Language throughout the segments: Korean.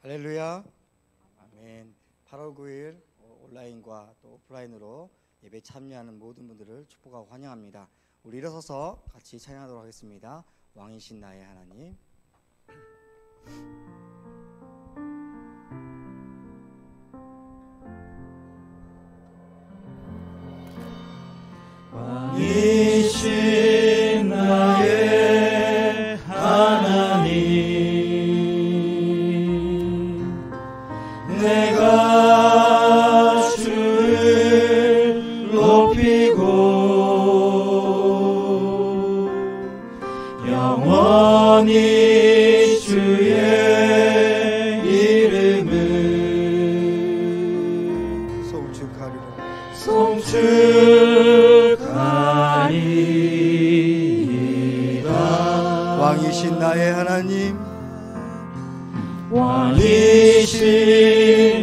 할렐루야. 아멘. 8월 9일 온라인과 또 오프라인으로 예배 참여하는 모든 분들을 축복하고 환영합니다. 우리 일어서서 같이 찬양하도록 하겠습니다. 왕이신 나의 하나님. 왕이신 나의 하나님, 내가 주를 높이고 영원히 주의 이름을 송축하리이다. 왕이신 나의 하나님, 왕이신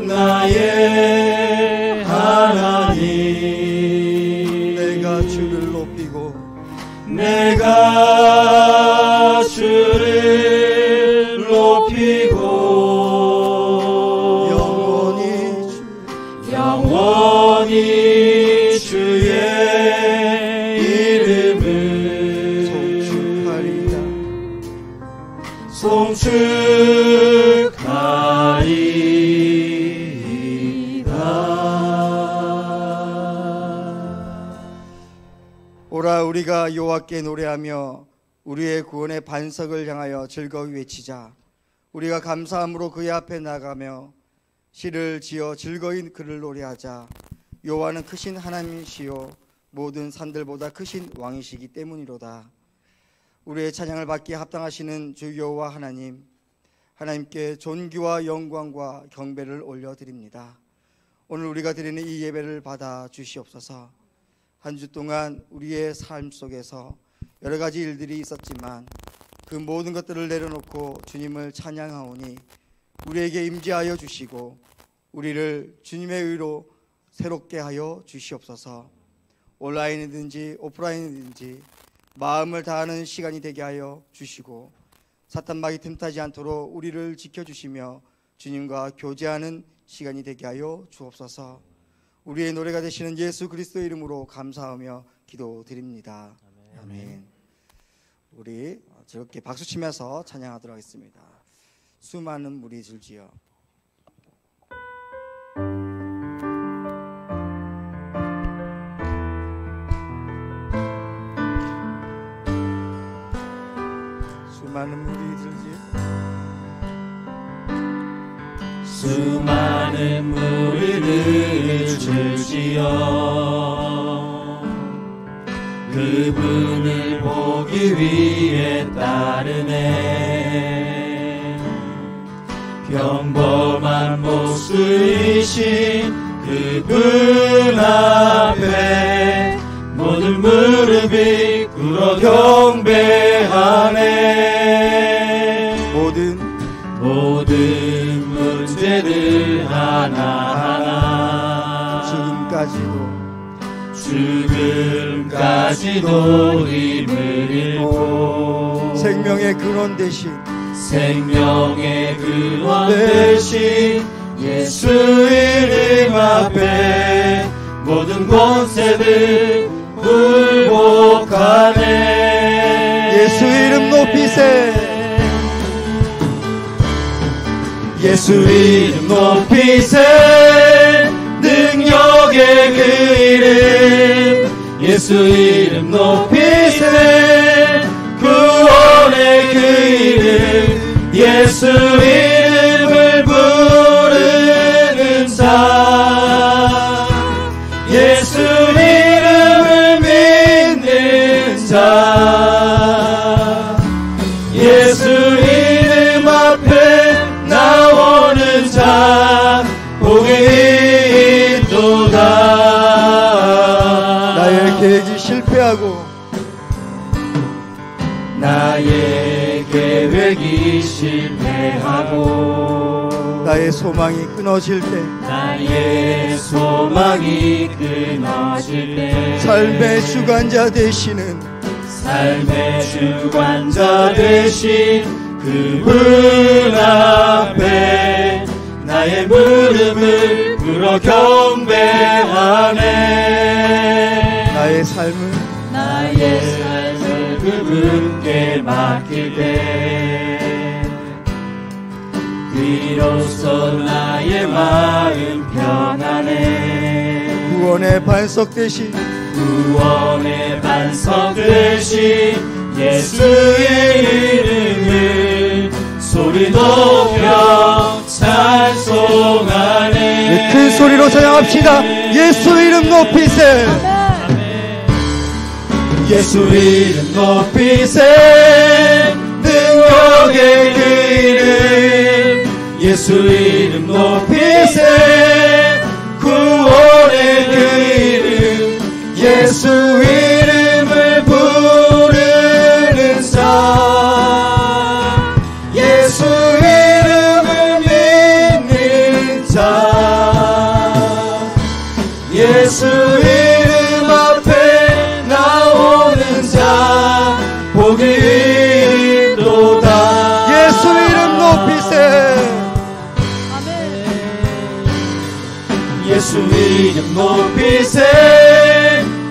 나의 하나님, 내가 주를 높이고 내가 주를 높이고 영원히 주의 이름을 송축하리이다. 오라 우리가 여호와께 노래하며 우리의 구원의 반석을 향하여 즐거이 외치자. 우리가 감사함으로 그의 앞에 나가며 시를 지어 즐거이 그를 노래하자. 여호와는 크신 하나님이시요 모든 산들보다 크신 왕이시기 때문이로다. 우리의 찬양을 받기에 합당하시는 주 여호와 하나님, 하나님께 존귀와 영광과 경배를 올려드립니다. 오늘 우리가 드리는 이 예배를 받아 주시옵소서. 한 주 동안 우리의 삶 속에서 여러 가지 일들이 있었지만 그 모든 것들을 내려놓고 주님을 찬양하오니 우리에게 임재하여 주시고 우리를 주님의 의로 새롭게 하여 주시옵소서. 온라인이든지 오프라인이든지 마음을 다하는 시간이 되게 하여 주시고 사탄마귀 틈타지 않도록 우리를 지켜주시며 주님과 교제하는 시간이 되게 하여 주옵소서. 우리의 노래가 되시는 예수 그리스도의 이름으로 감사하며 기도드립니다. 아멘. 우리 즐겁게 박수치면서 찬양하도록 하겠습니다. 수많은 물이 줄지어. 수많은 물이 줄지어. 수많은 물이 줄지어 그분을 보기 위해 따르네. 평범한 모습이신 그분 앞에 모든 무릎이 꿇어 경배하네. 모든 문제들 하나하나 죽음까지도 힘을 잃고 생명의 근원 대신 예수 이름 앞에 모든 권세들 굴복하네. 예수 이름 높이세. 예수 이름 높이세. 능력의 그 이름 예수 이름 높이세. 구원의 그 이름 예수 이름을 부르는 자 예수 이름을 믿는 자 예수 이름 앞에 나오는 자 복이 있도다. 나의 계획이 실패하고 나의 계획이 실패하고 나의 소망이 끊어질 때 나의 소망이 끊어질 때 삶의 주관자 되시는 그분 앞에 나의 무릎을 꿇어 경배하네. 나의 삶을 그분께 맡길 때 비로소 나의 마음 편하네. 구원의 반석 대신 예수의 이름을 소리 높여 찬송하네. 큰 소리로 찬양합시다. 예수 이름 높이세. 예수 이름 높이세. 능력의 그 이름 예수 이름 높이세. 구원의 그 이름 예수 이름을 부르는 자 예수 이름을 믿는 자 예수 이름 앞에 나오는 자 복이 있도다. 예수 이름 높이세. 예수 이름 높이세.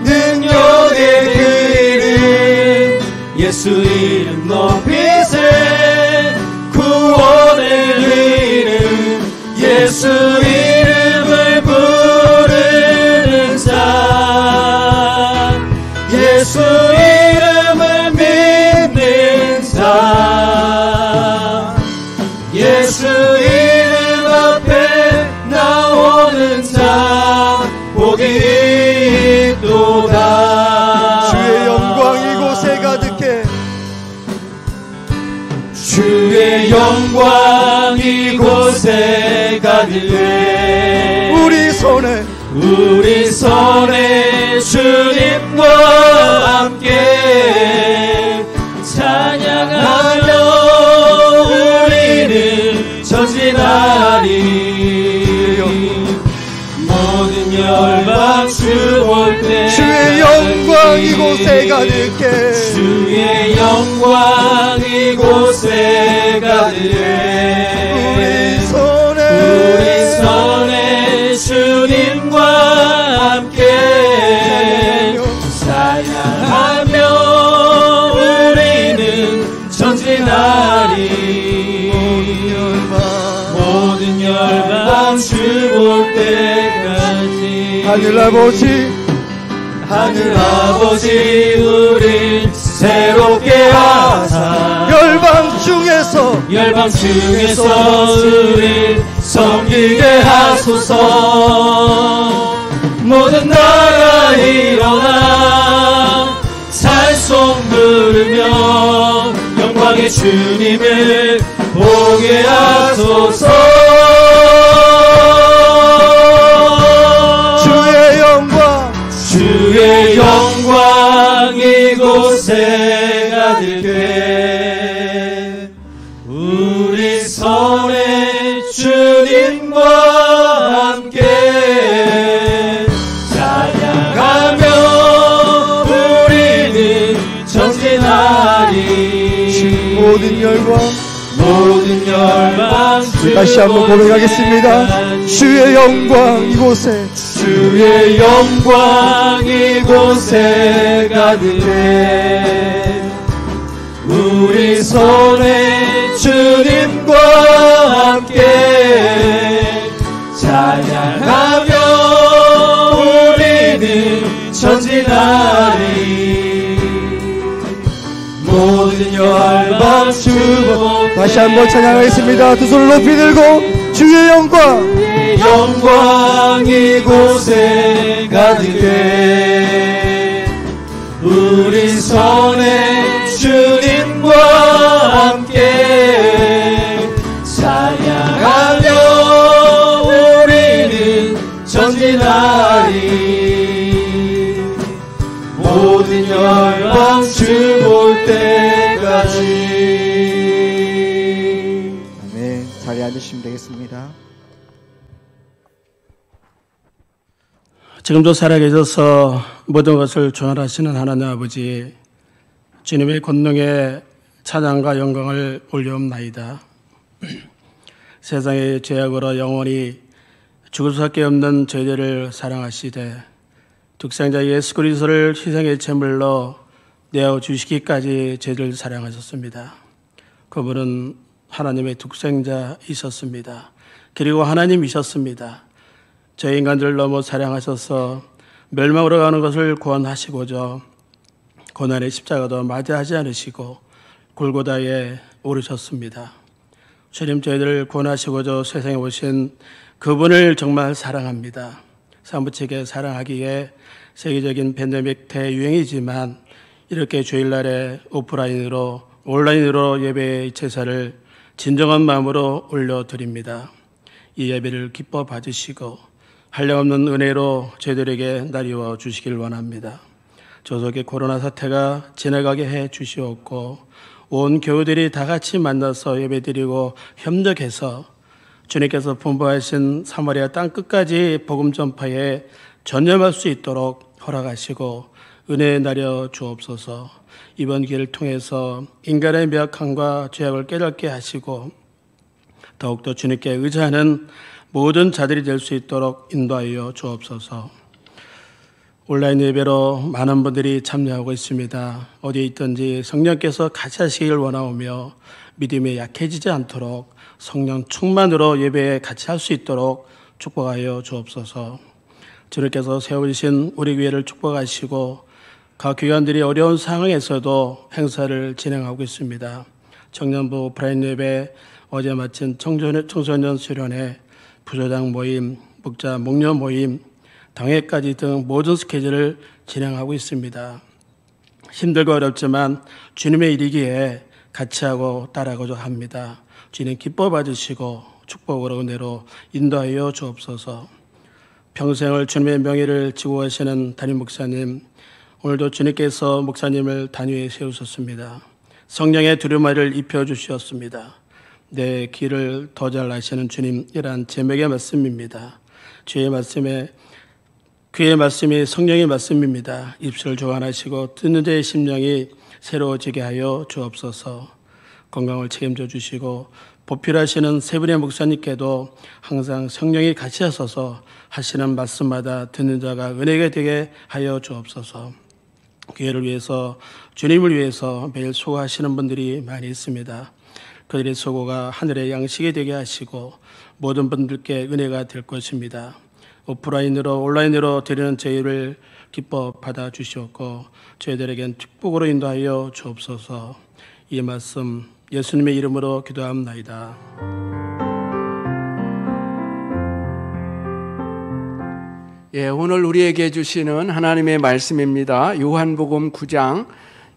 능력의 그 이름 예수 이름 높이세. 구원의 그 이름 예수 이름을 부르는 자 예수 이름을 믿는 자 예수 이름 앞에 나오는 자 복이 있도다. 주의 영광 이곳에 가득해. 주의 영광 이곳에 가득해. 우리 손에 주님 이곳에 가득해 주의 영광 이곳에 가득해 우리 손에 주님과 함께 찬양하며 우리는 전진하리 모든 열방 주 볼 때까지 하늘 아버지 우릴 새롭게 하사 열방 중에서 우릴 섬기게 하소서 모든 나라 일어나 찬송 부르며 영광의 주님을 보게 하소서 주의 영광 이곳에 가득해 우리 손에 주님과 함께 찬양하며 우리는 전진하리 모든 열방 다시 한번 고백하겠습니다. 주의 영광 이곳에 가득해 우리 손에 주님과 함께 찬양하며 우리는 전진하리 모든 열방 주보 다시 한번 찬양하겠습니다. 두 손을 높이 들고 주의 영광 이곳에 가득해 우리 손에 주님과 함께 찬양하며 우리는 전진하리 모든 열방 주 볼 때까지. 아멘. 자리에 앉으시면 되겠습니다. 지금도 살아계셔서 모든 것을 주관하시는 하나님 아버지, 주님의 권능에 찬양과 영광을 올려옵나이다. 세상의 죄악으로 영원히 죽을 수밖에 없는 저희들을 사랑하시되 독생자 예수 그리스도를 희생의 제물로 내어주시기까지 저희를 사랑하셨습니다. 그분은 하나님의 독생자이셨습니다. 그리고 하나님이셨습니다. 저희 인간들을 너무 사랑하셔서 멸망으로 가는 것을 구원하시고자 고난의 십자가도 맞이하지 않으시고 골고다에 오르셨습니다. 주님, 저희들을 구원하시고자 세상에 오신 그분을 정말 사랑합니다. 사무치게 사랑하기에 세계적인 팬데믹 대유행이지만 이렇게 주일날에 온라인으로 예배의 제사를 진정한 마음으로 올려드립니다. 이 예배를 기뻐 봐주시고 한량없는 은혜로 저희들에게 나뉘어 주시길 원합니다. 조속히 코로나 사태가 지나가게 해 주시옵고 온 교우들이 다 같이 만나서 예배드리고 협력해서 주님께서 분부하신 사마리아 땅끝까지 복음 전파에 전념할 수 있도록 허락하시고 은혜 나려 주옵소서. 이번 기회를 통해서 인간의 미약함과 죄악을 깨닫게 하시고 더욱더 주님께 의지하는 모든 자들이 될 수 있도록 인도하여 주옵소서. 온라인 예배로 많은 분들이 참여하고 있습니다. 어디에 있든지 성령께서 같이 하시길 원하오며 믿음이 약해지지 않도록 성령 충만으로 예배에 같이 할 수 있도록 축복하여 주옵소서. 주님께서 세우신 우리 교회를 축복하시고 각 교관들이 어려운 상황에서도 행사를 진행하고 있습니다. 청년부 브라인 예배, 어제 마친 청소년 수련회, 부조장 모임, 목자 목녀 모임, 당회까지 등 모든 스케줄을 진행하고 있습니다. 힘들고 어렵지만 주님의 일이기에 같이 하고 따라가고자 합니다. 주님 기뻐 받으시고 축복으로 은혜로 인도하여 주옵소서. 평생을 주님의 명예를 지고 가시는 담임 목사님, 오늘도 주님께서 목사님을 단위에 세우셨습니다. 성령의 두루마리를 입혀주셨습니다. 내 길을 더 잘 아시는 주님, 이란 제목의 말씀입니다. 주의 말씀에 그의 말씀이 성령의 말씀입니다. 입술을 조안하시고 듣는 자의 심령이 새로워지게 하여 주옵소서. 건강을 책임져 주시고 보필하시는 세 분의 목사님께도 항상 성령이 같이 하셔서 하시는 말씀마다 듣는 자가 은혜가 되게 하여 주옵소서. 교회를 위해서, 주님을 위해서 매일 수고하시는 분들이 많이 있습니다. 그들의 수고가 하늘의 양식이 되게 하시고 모든 분들께 은혜가 될 것입니다. 오프라인으로 온라인으로 드리는 저희를 기뻐 받아 주시옵고 저희들에겐 축복으로 인도하여 주옵소서. 이 말씀 예수님의 이름으로 기도합나이다. 예, 오늘 우리에게 주시는 하나님의 말씀입니다. 요한복음 9장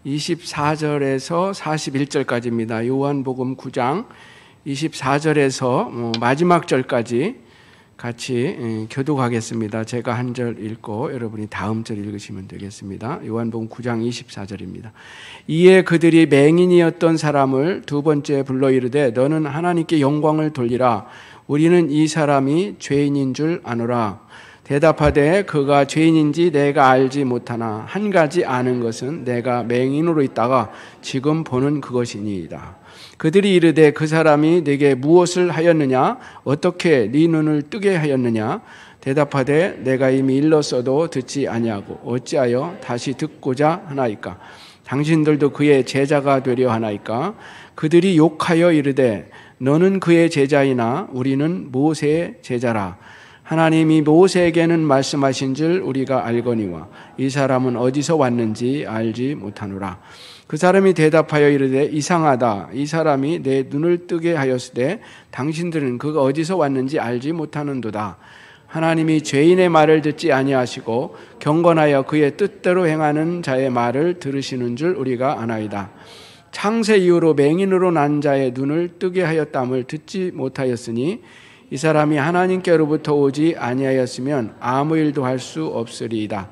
24절에서 41절까지입니다. 요한복음 9장 24절에서 마지막 절까지 같이 교독하겠습니다. 제가 한 절 읽고 여러분이 다음 절 읽으시면 되겠습니다. 요한복음 9장 24절입니다. 이에 그들이 맹인이었던 사람을 두 번째 불러 이르되 너는 하나님께 영광을 돌리라. 우리는 이 사람이 죄인인 줄 아노라. 대답하되 그가 죄인인지 내가 알지 못하나 한 가지 아는 것은 내가 맹인으로 있다가 지금 보는 그것이니이다. 그들이 이르되 그 사람이 네게 무엇을 하였느냐? 어떻게 네 눈을 뜨게 하였느냐? 대답하되 내가 이미 일렀어도 듣지 아니하고 어찌하여 다시 듣고자 하나이까? 당신들도 그의 제자가 되려 하나이까? 그들이 욕하여 이르되 너는 그의 제자이나 우리는 모세의 제자라. 하나님이 모세에게는 말씀하신 줄 우리가 알거니와 이 사람은 어디서 왔는지 알지 못하노라. 그 사람이 대답하여 이르되 이상하다. 이 사람이 내 눈을 뜨게 하였으되 당신들은 그가 어디서 왔는지 알지 못하는도다. 하나님이 죄인의 말을 듣지 아니하시고 경건하여 그의 뜻대로 행하는 자의 말을 들으시는 줄 우리가 아나이다. 창세 이후로 맹인으로 난 자의 눈을 뜨게 하였담을 듣지 못하였으니 이 사람이 하나님께로부터 오지 아니하였으면 아무 일도 할 수 없으리이다.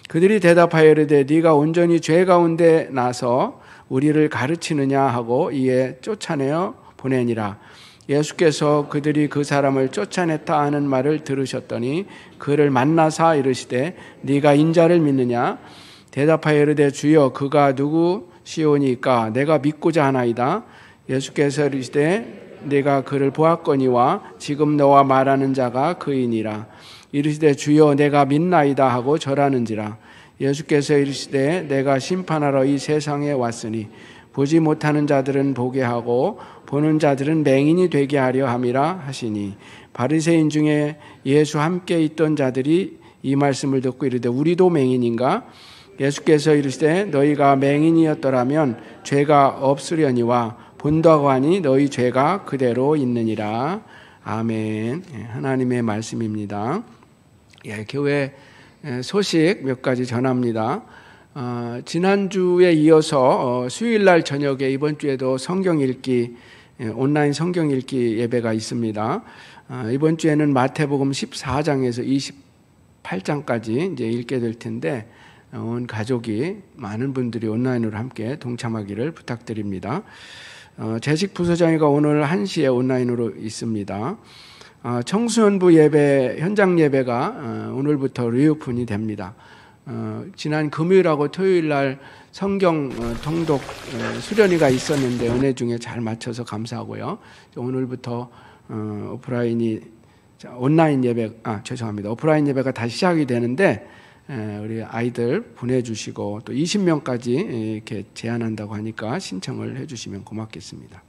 그들이 대답하여 이르되 네가 온전히 죄 가운데 나서 우리를 가르치느냐 하고 이에 쫓아내어 보내니라. 예수께서 그들이 그 사람을 쫓아냈다 하는 말을 들으셨더니 그를 만나사 이르시되 네가 인자를 믿느냐? 대답하여 이르되 주여 그가 누구시오니까 내가 믿고자 하나이다. 예수께서 이르시되 내가 그를 보았거니와 지금 너와 말하는 자가 그이니라. 이르시되 주여 내가 믿나이다 하고 절하는지라. 예수께서 이르시되 내가 심판하러 이 세상에 왔으니 보지 못하는 자들은 보게 하고 보는 자들은 맹인이 되게 하려 함이라 하시니 바리새인 중에 예수 함께 있던 자들이 이 말씀을 듣고 이르되 우리도 맹인인가? 예수께서 이르시되 너희가 맹인이었더라면 죄가 없으려니와 본다고 하니 너희 죄가 그대로 있느니라. 아멘. 하나님의 말씀입니다. 예, 교회 소식 몇 가지 전합니다. 지난주에 이어서 수요일날 저녁에 이번 주에도 성경 읽기, 온라인 성경 읽기 예배가 있습니다. 이번 주에는 마태복음 14장에서 28장까지 이제 읽게 될 텐데 온 가족이 많은 분들이 온라인으로 함께 동참하기를 부탁드립니다. 재직 부서장이가 오늘 1시에 온라인으로 있습니다. 청소년부 예배, 현장 예배가 오늘부터 리오픈이 됩니다. 지난 금요일하고 토요일 날 성경 통독 수련회가 있었는데 은혜 중에 잘 맞춰서 감사하고요. 오늘부터 온라인 예배, 오프라인 예배가 다시 시작이 되는데 우리 아이들 보내주시고 또 20명까지 이렇게 제한한다고 하니까 신청을 해주시면 고맙겠습니다.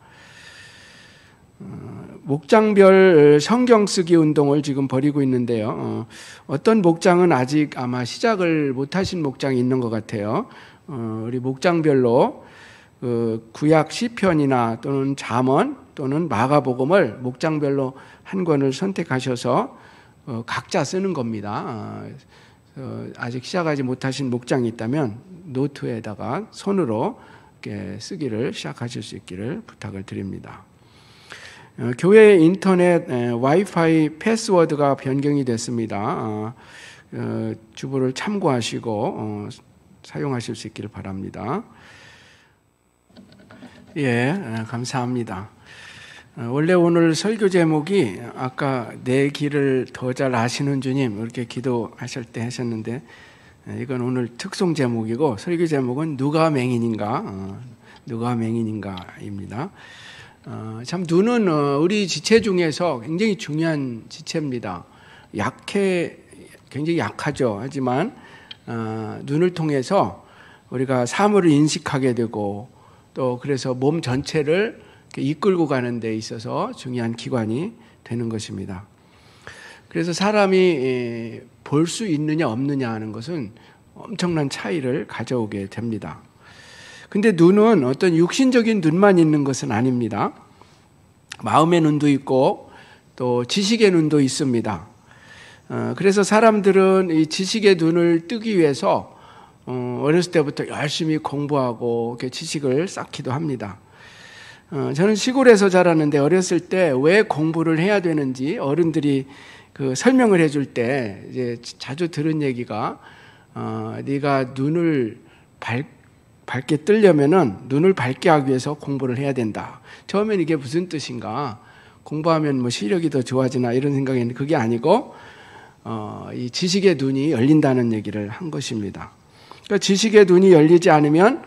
목장별 성경 쓰기 운동을 지금 벌이고 있는데요. 어떤 목장은 아직 아마 시작을 못하신 목장이 있는 것 같아요. 우리 목장별로 구약 시편이나 또는 잠언 또는 마가복음을 목장별로 한 권을 선택하셔서 각자 쓰는 겁니다. 아직 시작하지 못하신 목장이 있다면 노트에다가 손으로 이렇게 쓰기를 시작하실 수 있기를 부탁을 드립니다. 교회 인터넷 와이파이 패스워드가 변경이 됐습니다. 주보를 참고하시고 사용하실 수 있기를 바랍니다. 예, 감사합니다. 원래 오늘 설교 제목이 아까 내 길을 더 잘 아시는 주님 이렇게 기도하실 때 하셨는데, 이건 오늘 특송 제목이고 설교 제목은 누가 맹인인가, 누가 맹인인가입니다. 참 눈은 우리 지체 중에서 굉장히 중요한 지체입니다. 굉장히 약하죠. 하지만 눈을 통해서 우리가 사물을 인식하게 되고, 또 그래서 몸 전체를 이끌고 가는 데 있어서 중요한 기관이 되는 것입니다. 그래서 사람이 볼 수 있느냐 없느냐 하는 것은 엄청난 차이를 가져오게 됩니다. 근데 눈은 어떤 육신적인 눈만 있는 것은 아닙니다. 마음의 눈도 있고 또 지식의 눈도 있습니다. 그래서 사람들은 이 지식의 눈을 뜨기 위해서 어렸을 때부터 열심히 공부하고 지식을 쌓기도 합니다. 저는 시골에서 자랐는데 어렸을 때 왜 공부를 해야 되는지 어른들이 설명을 해줄 때 이제 자주 들은 얘기가, 네가 눈을 밝게 뜨려면은 눈을 밝게 하기 위해서 공부를 해야 된다. 처음엔 이게 무슨 뜻인가? 공부하면 뭐 시력이 더 좋아지나 이런 생각했는데 그게 아니고 이 지식의 눈이 열린다는 얘기를 한 것입니다. 그러니까 지식의 눈이 열리지 않으면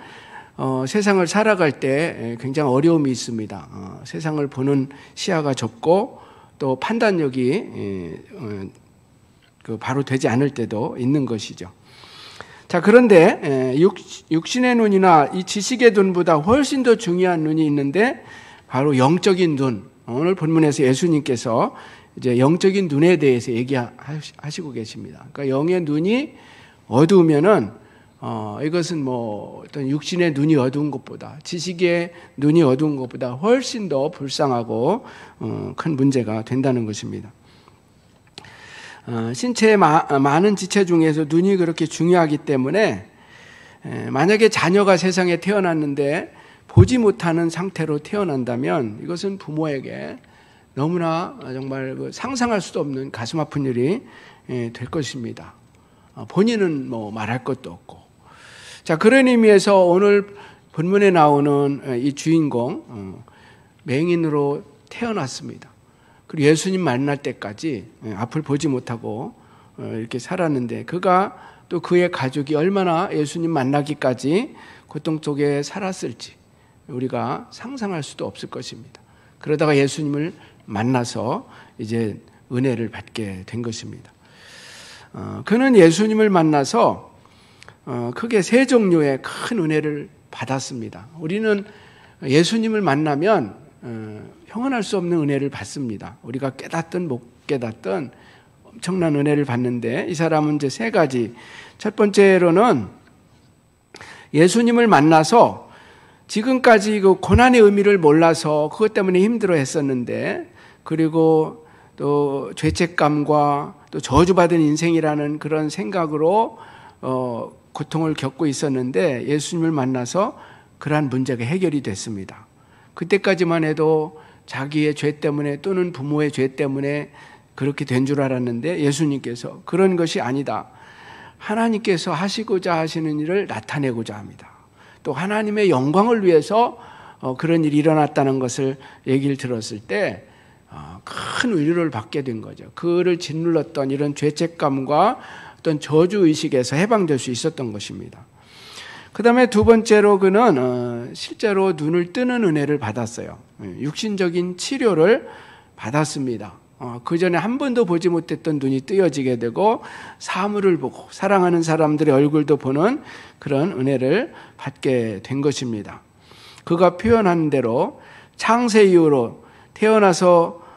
세상을 살아갈 때 굉장히 어려움이 있습니다. 세상을 보는 시야가 좁고 또 판단력이 바로 되지 않을 때도 있는 것이죠. 자, 그런데 육신의 눈이나 이 지식의 눈보다 훨씬 더 중요한 눈이 있는데 바로 영적인 눈. 오늘 본문에서 예수님께서 이제 영적인 눈에 대해서 얘기하시고 계십니다. 그러니까 영의 눈이 어두우면은 이것은 뭐 어떤 육신의 눈이 어두운 것보다, 지식의 눈이 어두운 것보다 훨씬 더 불쌍하고 큰 문제가 된다는 것입니다. 신체의 많은 지체 중에서 눈이 그렇게 중요하기 때문에 만약에 자녀가 세상에 태어났는데 보지 못하는 상태로 태어난다면 이것은 부모에게 너무나 정말 상상할 수도 없는 가슴 아픈 일이 될 것입니다. 본인은 뭐 말할 것도 없고. 자, 그런 의미에서 오늘 본문에 나오는 이 주인공, 맹인으로 태어났습니다. 그리고 예수님 만날 때까지 앞을 보지 못하고 이렇게 살았는데, 그가 또 그의 가족이 얼마나 예수님 만나기까지 고통 속에 살았을지 우리가 상상할 수도 없을 것입니다. 그러다가 예수님을 만나서 이제 은혜를 받게 된 것입니다. 그는 예수님을 만나서 크게 세 종류의 큰 은혜를 받았습니다. 우리는 예수님을 만나면 형언할 수 없는 은혜를 받습니다. 우리가 깨닫든 못 깨닫든 엄청난 은혜를 받는데, 이 사람은 이제 세 가지. 첫 번째로는 예수님을 만나서 지금까지 그 고난의 의미를 몰라서 그것 때문에 힘들어 했었는데, 그리고 또 죄책감과 또 저주받은 인생이라는 그런 생각으로 고통을 겪고 있었는데, 예수님을 만나서 그러한 문제가 해결이 됐습니다. 그때까지만 해도 자기의 죄 때문에 또는 부모의 죄 때문에 그렇게 된 줄 알았는데, 예수님께서 그런 것이 아니다. 하나님께서 하시고자 하시는 일을 나타내고자 합니다. 또 하나님의 영광을 위해서 그런 일이 일어났다는 것을 얘기를 들었을 때 큰 위로를 받게 된 거죠. 그를 짓눌렀던 이런 죄책감과 어떤 저주의식에서 해방될 수 있었던 것입니다. 그 다음에 두 번째로 그는 실제로 눈을 뜨는 은혜를 받았어요. 육신적인 치료를 받았습니다. 그 전에 한 번도 보지 못했던 눈이 뜨여지게 되고 사물을 보고 사랑하는 사람들의 얼굴도 보는 그런 은혜를 받게 된 것입니다. 그가 표현한 대로 창세 이후로 태어나서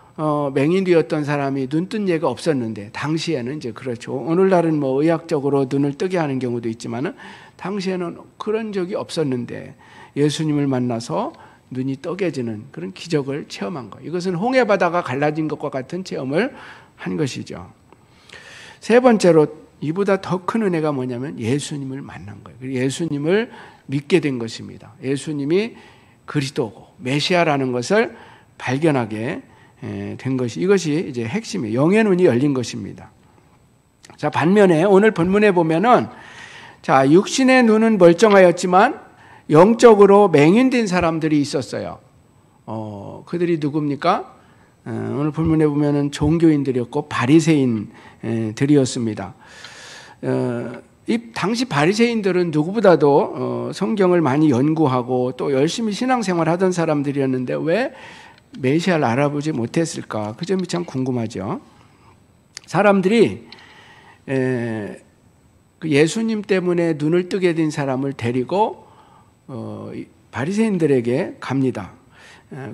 맹인되었던 사람이 눈 뜬 예가 없었는데, 당시에는 이제 그렇죠. 오늘날은 뭐 의학적으로 눈을 뜨게 하는 경우도 있지만은 당시에는 그런 적이 없었는데 예수님을 만나서 눈이 떠개지는 그런 기적을 체험한 거예요. 이것은 홍해 바다가 갈라진 것과 같은 체험을 한 것이죠. 세 번째로 이보다 더 큰 은혜가 뭐냐면 예수님을 만난 거예요. 예수님을 믿게 된 것입니다. 예수님이 그리스도고 메시아라는 것을 발견하게 된 것이, 이것이 이제 핵심이에요. 영의 눈이 열린 것입니다. 자, 반면에 오늘 본문에 보면은, 자, 육신의 눈은 멀쩡하였지만 영적으로 맹인된 사람들이 있었어요. 그들이 누굽니까? 오늘 본문에 보면은 종교인들이었고 바리새인들이었습니다. 이 당시 바리새인들은 누구보다도 성경을 많이 연구하고 또 열심히 신앙생활하던 사람들이었는데 왜 메시아를 알아보지 못했을까? 그 점이 참 궁금하죠. 사람들이 그 예수님 때문에 눈을 뜨게 된 사람을 데리고 바리새인들에게 갑니다.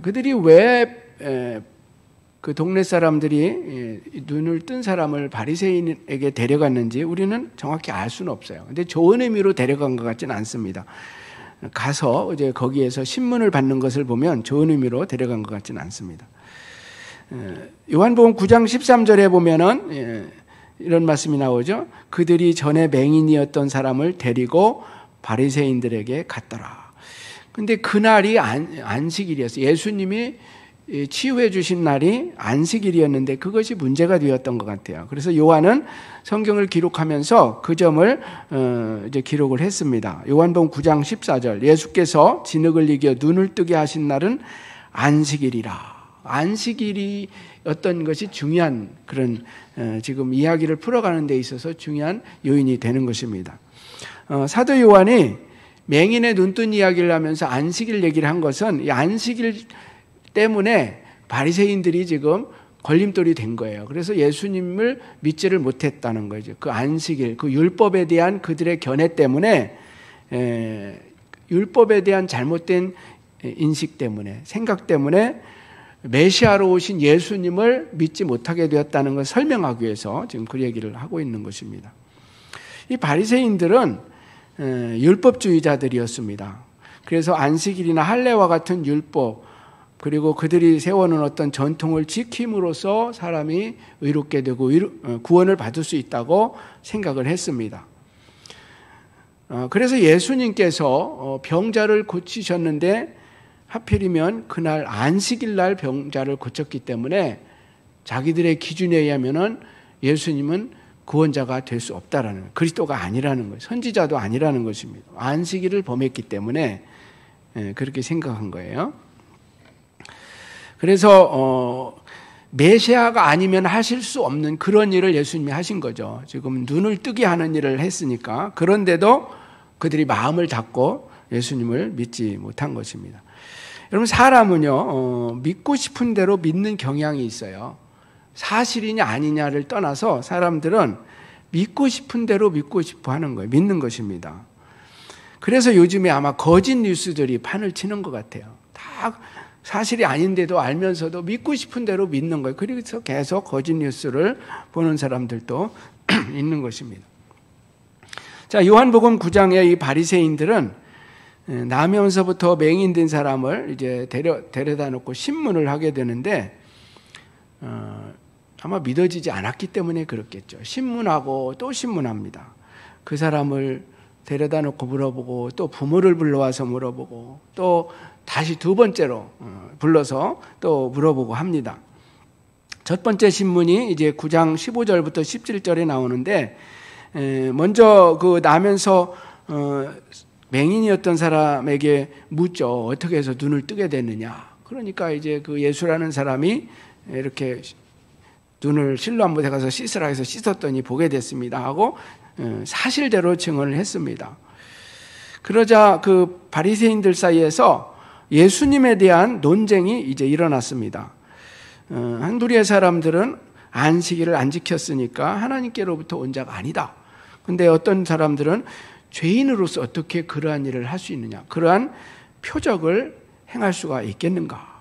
그들이 왜 그 동네 사람들이 눈을 뜬 사람을 바리새인에게 데려갔는지 우리는 정확히 알 수는 없어요. 근데 좋은 의미로 데려간 것 같지는 않습니다. 가서 이제 거기에서 신문을 받는 것을 보면 좋은 의미로 데려간 것 같지는 않습니다. 요한복음 9장 13절에 보면은 이런 말씀이 나오죠. 그들이 전에 맹인이었던 사람을 데리고 바리새인들에게 갔더라. 근데 그날이 안식일이었어요. 예수님이 치유해 주신 날이 안식일이었는데 그것이 문제가 되었던 것 같아요. 그래서 요한은 성경을 기록하면서 그 점을 이제 기록을 했습니다. 요한복음 9장 14절 예수께서 진흙을 이겨 눈을 뜨게 하신 날은 안식일이라. 안식일이 어떤 것이 중요한 그런 지금 이야기를 풀어가는 데 있어서 중요한 요인이 되는 것입니다. 사도 요한이 맹인의 눈뜬 이야기를 하면서 안식일 얘기를 한 것은 이 안식일 때문에 바리새인들이 지금 걸림돌이 된 거예요. 그래서 예수님을 믿지를 못했다는 거죠. 그 안식일, 그 율법에 대한 그들의 견해 때문에 율법에 대한 잘못된 인식 때문에 생각 때문에 메시아로 오신 예수님을 믿지 못하게 되었다는 것을 설명하기 위해서 지금 그 얘기를 하고 있는 것입니다. 이 바리새인들은 율법주의자들이었습니다. 그래서 안식일이나 할례와 같은 율법 그리고 그들이 세워놓은 어떤 전통을 지킴으로써 사람이 의롭게 되고 구원을 받을 수 있다고 생각을 했습니다. 그래서 예수님께서 병자를 고치셨는데 하필이면 그날 안식일 날 병자를 고쳤기 때문에 자기들의 기준에 의하면은 예수님은 구원자가 될 수 없다라는, 그리스도가 아니라는 거예요. 선지자도 아니라는 것입니다. 안식일을 범했기 때문에 그렇게 생각한 거예요. 그래서 메시아가 아니면 하실 수 없는 그런 일을 예수님이 하신 거죠. 지금 눈을 뜨게 하는 일을 했으니까. 그런데도 그들이 마음을 닫고 예수님을 믿지 못한 것입니다. 여러분, 사람은요 믿고 싶은 대로 믿는 경향이 있어요. 사실이냐 아니냐를 떠나서 사람들은 믿고 싶은 대로 믿고 싶어 하는 거예요. 믿는 것입니다. 그래서 요즘에 아마 거짓 뉴스들이 판을 치는 것 같아요. 다 사실이 아닌데도 알면서도 믿고 싶은 대로 믿는 거예요. 그래서 계속 거짓 뉴스를 보는 사람들도 있는 것입니다. 자, 요한복음 9장의 이 바리새인들은 나면서부터 맹인된 사람을 이제 데려다 놓고 신문을 하게 되는데 아마 믿어지지 않았기 때문에 그렇겠죠. 신문하고 또 신문합니다. 그 사람을 데려다 놓고 물어보고 또 부모를 불러와서 물어보고 또 다시 두 번째로 불러서 또 물어보고 합니다. 첫 번째 신문이 이제 9장 15절부터 17절에 나오는데 먼저 그 나면서 맹인이었던 사람에게 묻죠. 어떻게 해서 눈을 뜨게 됐느냐. 그러니까 이제 그 예수라는 사람이 이렇게 눈을 실로암 못에 가서 씻으라 해서 씻었더니 보게 됐습니다 하고 사실대로 증언을 했습니다. 그러자 그 바리새인들 사이에서 예수님에 대한 논쟁이 이제 일어났습니다. 한두리의 사람들은 안식일을 안 지켰으니까 하나님께로부터 온 자가 아니다. 근데 어떤 사람들은 죄인으로서 어떻게 그러한 일을 할 수 있느냐, 그러한 표적을 행할 수가 있겠는가.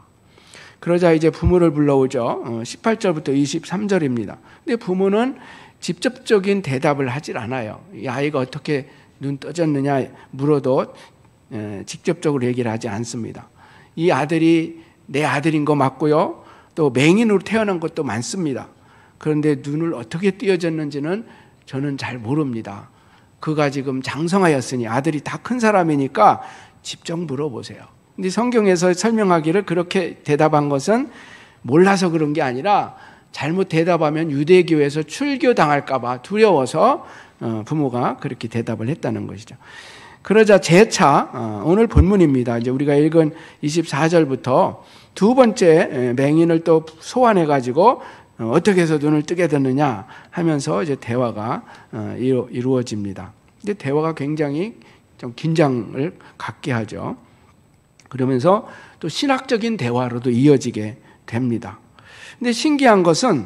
그러자 이제 부모를 불러오죠. 18절부터 23절입니다. 근데 부모는 직접적인 대답을 하질 않아요. 이 아이가 어떻게 눈 떠졌느냐 물어도 직접적으로 얘기를 하지 않습니다. 이 아들이 내 아들인 거 맞고요. 또 맹인으로 태어난 것도 많습니다. 그런데 눈을 어떻게 띄어졌는지는 저는 잘 모릅니다. 그가 지금 장성하였으니 아들이 다 큰 사람이니까 직접 물어보세요. 근데 성경에서 설명하기를 그렇게 대답한 것은 몰라서 그런 게 아니라 잘못 대답하면 유대교에서 출교당할까 봐 두려워서 부모가 그렇게 대답을 했다는 것이죠. 그러자 재차 오늘 본문입니다. 이제 우리가 읽은 24절부터 두 번째 맹인을 또 소환해 가지고 어떻게 해서 눈을 뜨게 됐느냐 하면서 이제 대화가 이루어집니다. 근데 대화가 굉장히 좀 긴장을 갖게 하죠. 그러면서 또 신학적인 대화로도 이어지게 됩니다. 근데 신기한 것은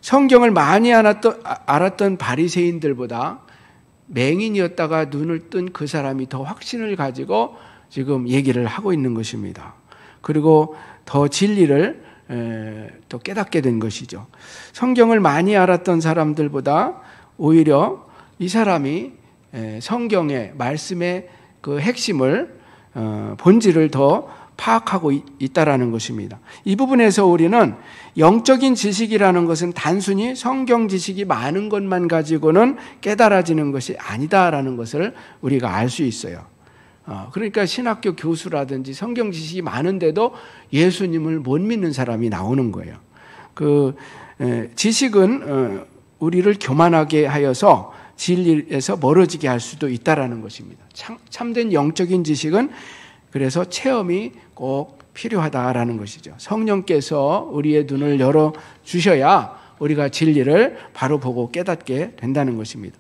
성경을 많이 알았던 바리새인들보다 맹인이었다가 눈을 뜬 그 사람이 더 확신을 가지고 지금 얘기를 하고 있는 것입니다. 그리고 더 진리를 또 깨닫게 된 것이죠. 성경을 많이 알았던 사람들보다 오히려 이 사람이 성경의 말씀의 그 핵심을 본질을 더 파악하고 있다라는 것입니다. 이 부분에서 우리는 영적인 지식이라는 것은 단순히 성경 지식이 많은 것만 가지고는 깨달아지는 것이 아니다라는 것을 우리가 알 수 있어요. 그러니까 신학교 교수라든지 성경 지식이 많은데도 예수님을 못 믿는 사람이 나오는 거예요. 그 지식은 우리를 교만하게 하여서 진리에서 멀어지게 할 수도 있다라는 것입니다. 참된 영적인 지식은 그래서 체험이 꼭 필요하다라는 것이죠. 성령께서 우리의 눈을 열어 주셔야 우리가 진리를 바로 보고 깨닫게 된다는 것입니다.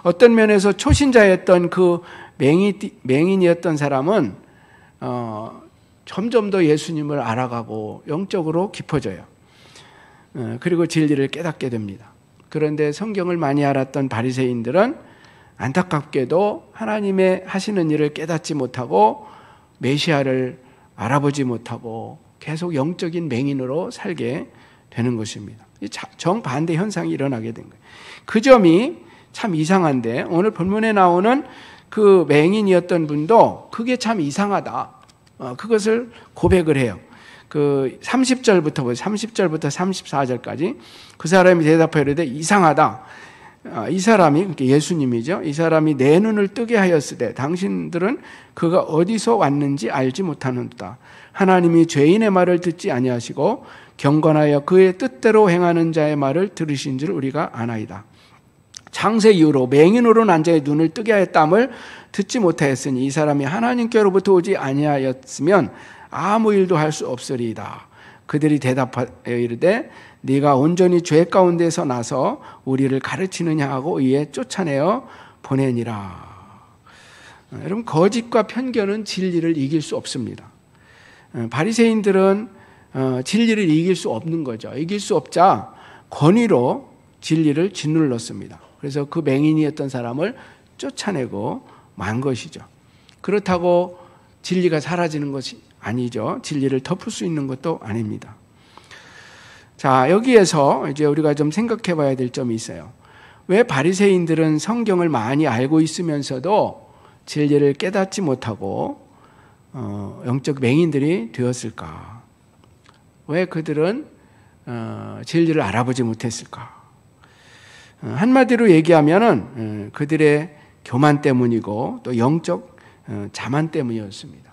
어떤 면에서 초신자였던 그 맹인이었던 사람은 점점 더 예수님을 알아가고 영적으로 깊어져요. 그리고 진리를 깨닫게 됩니다. 그런데 성경을 많이 알았던 바리새인들은 안타깝게도 하나님의 하시는 일을 깨닫지 못하고 메시아를 알아보지 못하고 계속 영적인 맹인으로 살게 되는 것입니다. 정반대 현상이 일어나게 된 거예요. 그 점이 참 이상한데 오늘 본문에 나오는 그 맹인이었던 분도 그게 참 이상하다. 그것을 고백을 해요. 그 30절부터 34절까지 그 사람이 대답하여 이르되 이상하다. 이 사람이 예수님이죠. 이 사람이 내 눈을 뜨게 하였으되 당신들은 그가 어디서 왔는지 알지 못하는도다. 하나님이 죄인의 말을 듣지 아니하시고 경건하여 그의 뜻대로 행하는 자의 말을 들으신 줄 우리가 아나이다. 창세 이후로 맹인으로 난 자의 눈을 뜨게 하였dam을 듣지 못하였으니 이 사람이 하나님께로부터 오지 아니하였으면 아무 일도 할 수 없으리이다. 그들이 대답하여 이르되 네가 온전히 죄 가운데서 나서 우리를 가르치느냐 하고 이에 쫓아내어 보내니라. 여러분, 거짓과 편견은 진리를 이길 수 없습니다. 바리새인들은 진리를 이길 수 없는 거죠. 이길 수 없자 권위로 진리를 짓눌렀습니다. 그래서 그 맹인이었던 사람을 쫓아내고 만 것이죠. 그렇다고 진리가 사라지는 것이 아니죠. 진리를 덮을 수 있는 것도 아닙니다. 자, 여기에서 이제 우리가 좀 생각해 봐야 될 점이 있어요. 왜 바리새인들은 성경을 많이 알고 있으면서도 진리를 깨닫지 못하고 영적 맹인들이 되었을까? 왜 그들은 진리를 알아보지 못했을까? 한마디로 얘기하면은 그들의 교만 때문이고 또 영적 자만 때문이었습니다.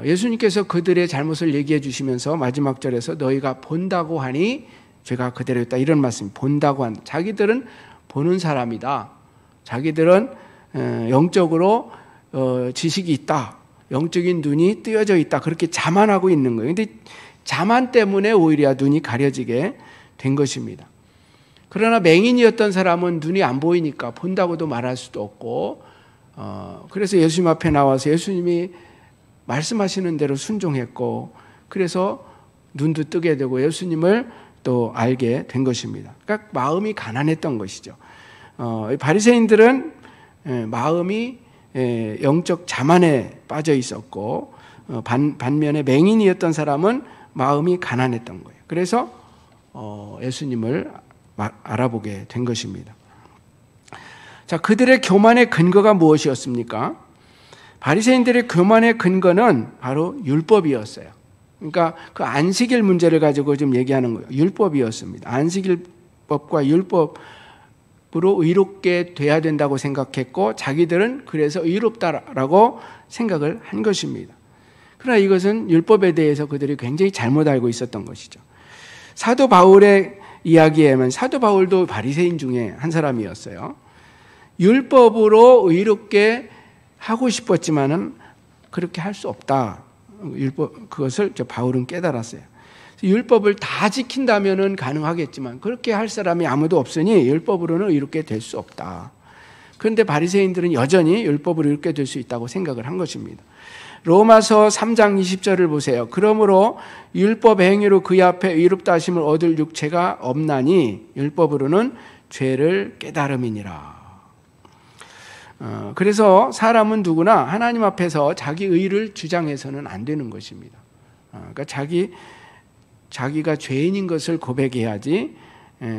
예수님께서 그들의 잘못을 얘기해 주시면서 마지막 절에서 너희가 본다고 하니 죄가 그대로였다 이런 말씀. 본다고 한 자기들은 보는 사람이다. 자기들은 영적으로 지식이 있다. 영적인 눈이 뜨여져 있다. 그렇게 자만하고 있는 거예요. 그런데 자만 때문에 오히려 눈이 가려지게 된 것입니다. 그러나 맹인이었던 사람은 눈이 안 보이니까 본다고도 말할 수도 없고 그래서 예수님 앞에 나와서 예수님이 말씀하시는 대로 순종했고 그래서 눈도 뜨게 되고 예수님을 또 알게 된 것입니다. 그러니까 마음이 가난했던 것이죠. 바리새인들은 마음이 영적 자만에 빠져 있었고 반면에 맹인이었던 사람은 마음이 가난했던 거예요. 그래서 예수님을 알아보게 된 것입니다. 자, 그들의 교만의 근거가 무엇이었습니까? 바리새인들의 교만의 근거는 바로 율법이었어요. 그러니까 그 안식일 문제를 가지고 좀 얘기하는 거예요. 율법이었습니다. 안식일법과 율법으로 의롭게 돼야 된다고 생각했고 자기들은 그래서 의롭다라고 생각을 한 것입니다. 그러나 이것은 율법에 대해서 그들이 굉장히 잘못 알고 있었던 것이죠. 사도 바울의 이야기에는 사도 바울도 바리새인 중에 한 사람이었어요. 율법으로 의롭게 하고 싶었지만은 그렇게 할 수 없다. 그것을 바울은 깨달았어요. 율법을 다 지킨다면은 가능하겠지만 그렇게 할 사람이 아무도 없으니 율법으로는 의롭게 될 수 없다. 그런데 바리새인들은 여전히 율법으로 의롭게 될 수 있다고 생각을 한 것입니다. 로마서 3장 20절을 보세요. 그러므로 율법 행위로 그의 앞에 의롭다 하심을 얻을 육체가 없나니 율법으로는 죄를 깨달음이니라. 그래서 사람은 누구나 하나님 앞에서 자기 의를 주장해서는 안 되는 것입니다. 그러니까 자기가 죄인인 것을 고백해야지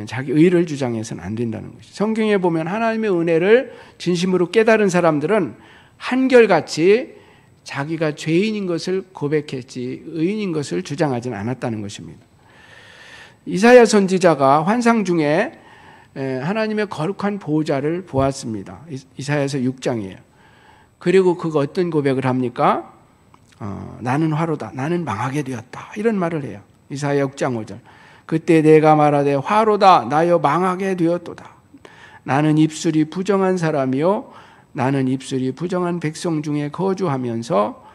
자기 의를 주장해서는 안 된다는 것이죠. 성경에 보면 하나님의 은혜를 진심으로 깨달은 사람들은 한결같이 자기가 죄인인 것을 고백했지 의인인 것을 주장하지는 않았다는 것입니다. 이사야 선지자가 환상 중에 하나님의 거룩한 보호자를 보았습니다. 이사야서 6장이에요. 그리고 그가 어떤 고백을 합니까? 나는 화로다. 나는 망하게 되었다. 이런 말을 해요. 이사야 6장 5절. 그때 내가 말하되 화로다. 나여 망하게 되었도다. 나는 입술이 부정한 사람이요 나는 입술이 부정한 백성 중에 거주하면서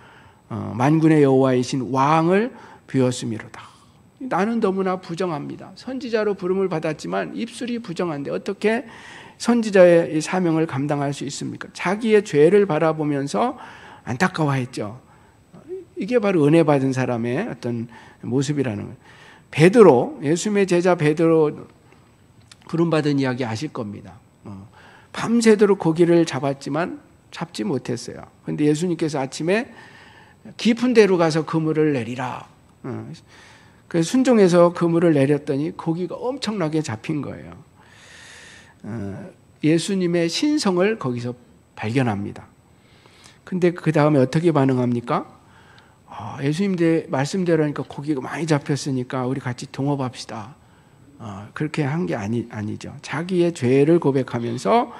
만군의 여호와이신 왕을 비웠음이로다. 나는 너무나 부정합니다. 선지자로 부름을 받았지만 입술이 부정한데 어떻게 선지자의 사명을 감당할 수 있습니까? 자기의 죄를 바라보면서 안타까워했죠. 이게 바로 은혜 받은 사람의 어떤 모습이라는 거예요. 베드로, 예수님의 제자 베드로 부름받은 이야기 아실 겁니다. 밤새도록 고기를 잡았지만 잡지 못했어요. 그런데 예수님께서 아침에 깊은 데로 가서 그물을 내리라. 그래서 순종해서 그물을 내렸더니 고기가 엄청나게 잡힌 거예요. 예수님의 신성을 거기서 발견합니다. 근데 그 다음에 어떻게 반응합니까? 예수님 말씀대로 하니까 고기가 많이 잡혔으니까 우리 같이 동업합시다. 그렇게 한 게 아니죠. 자기의 죄를 고백하면서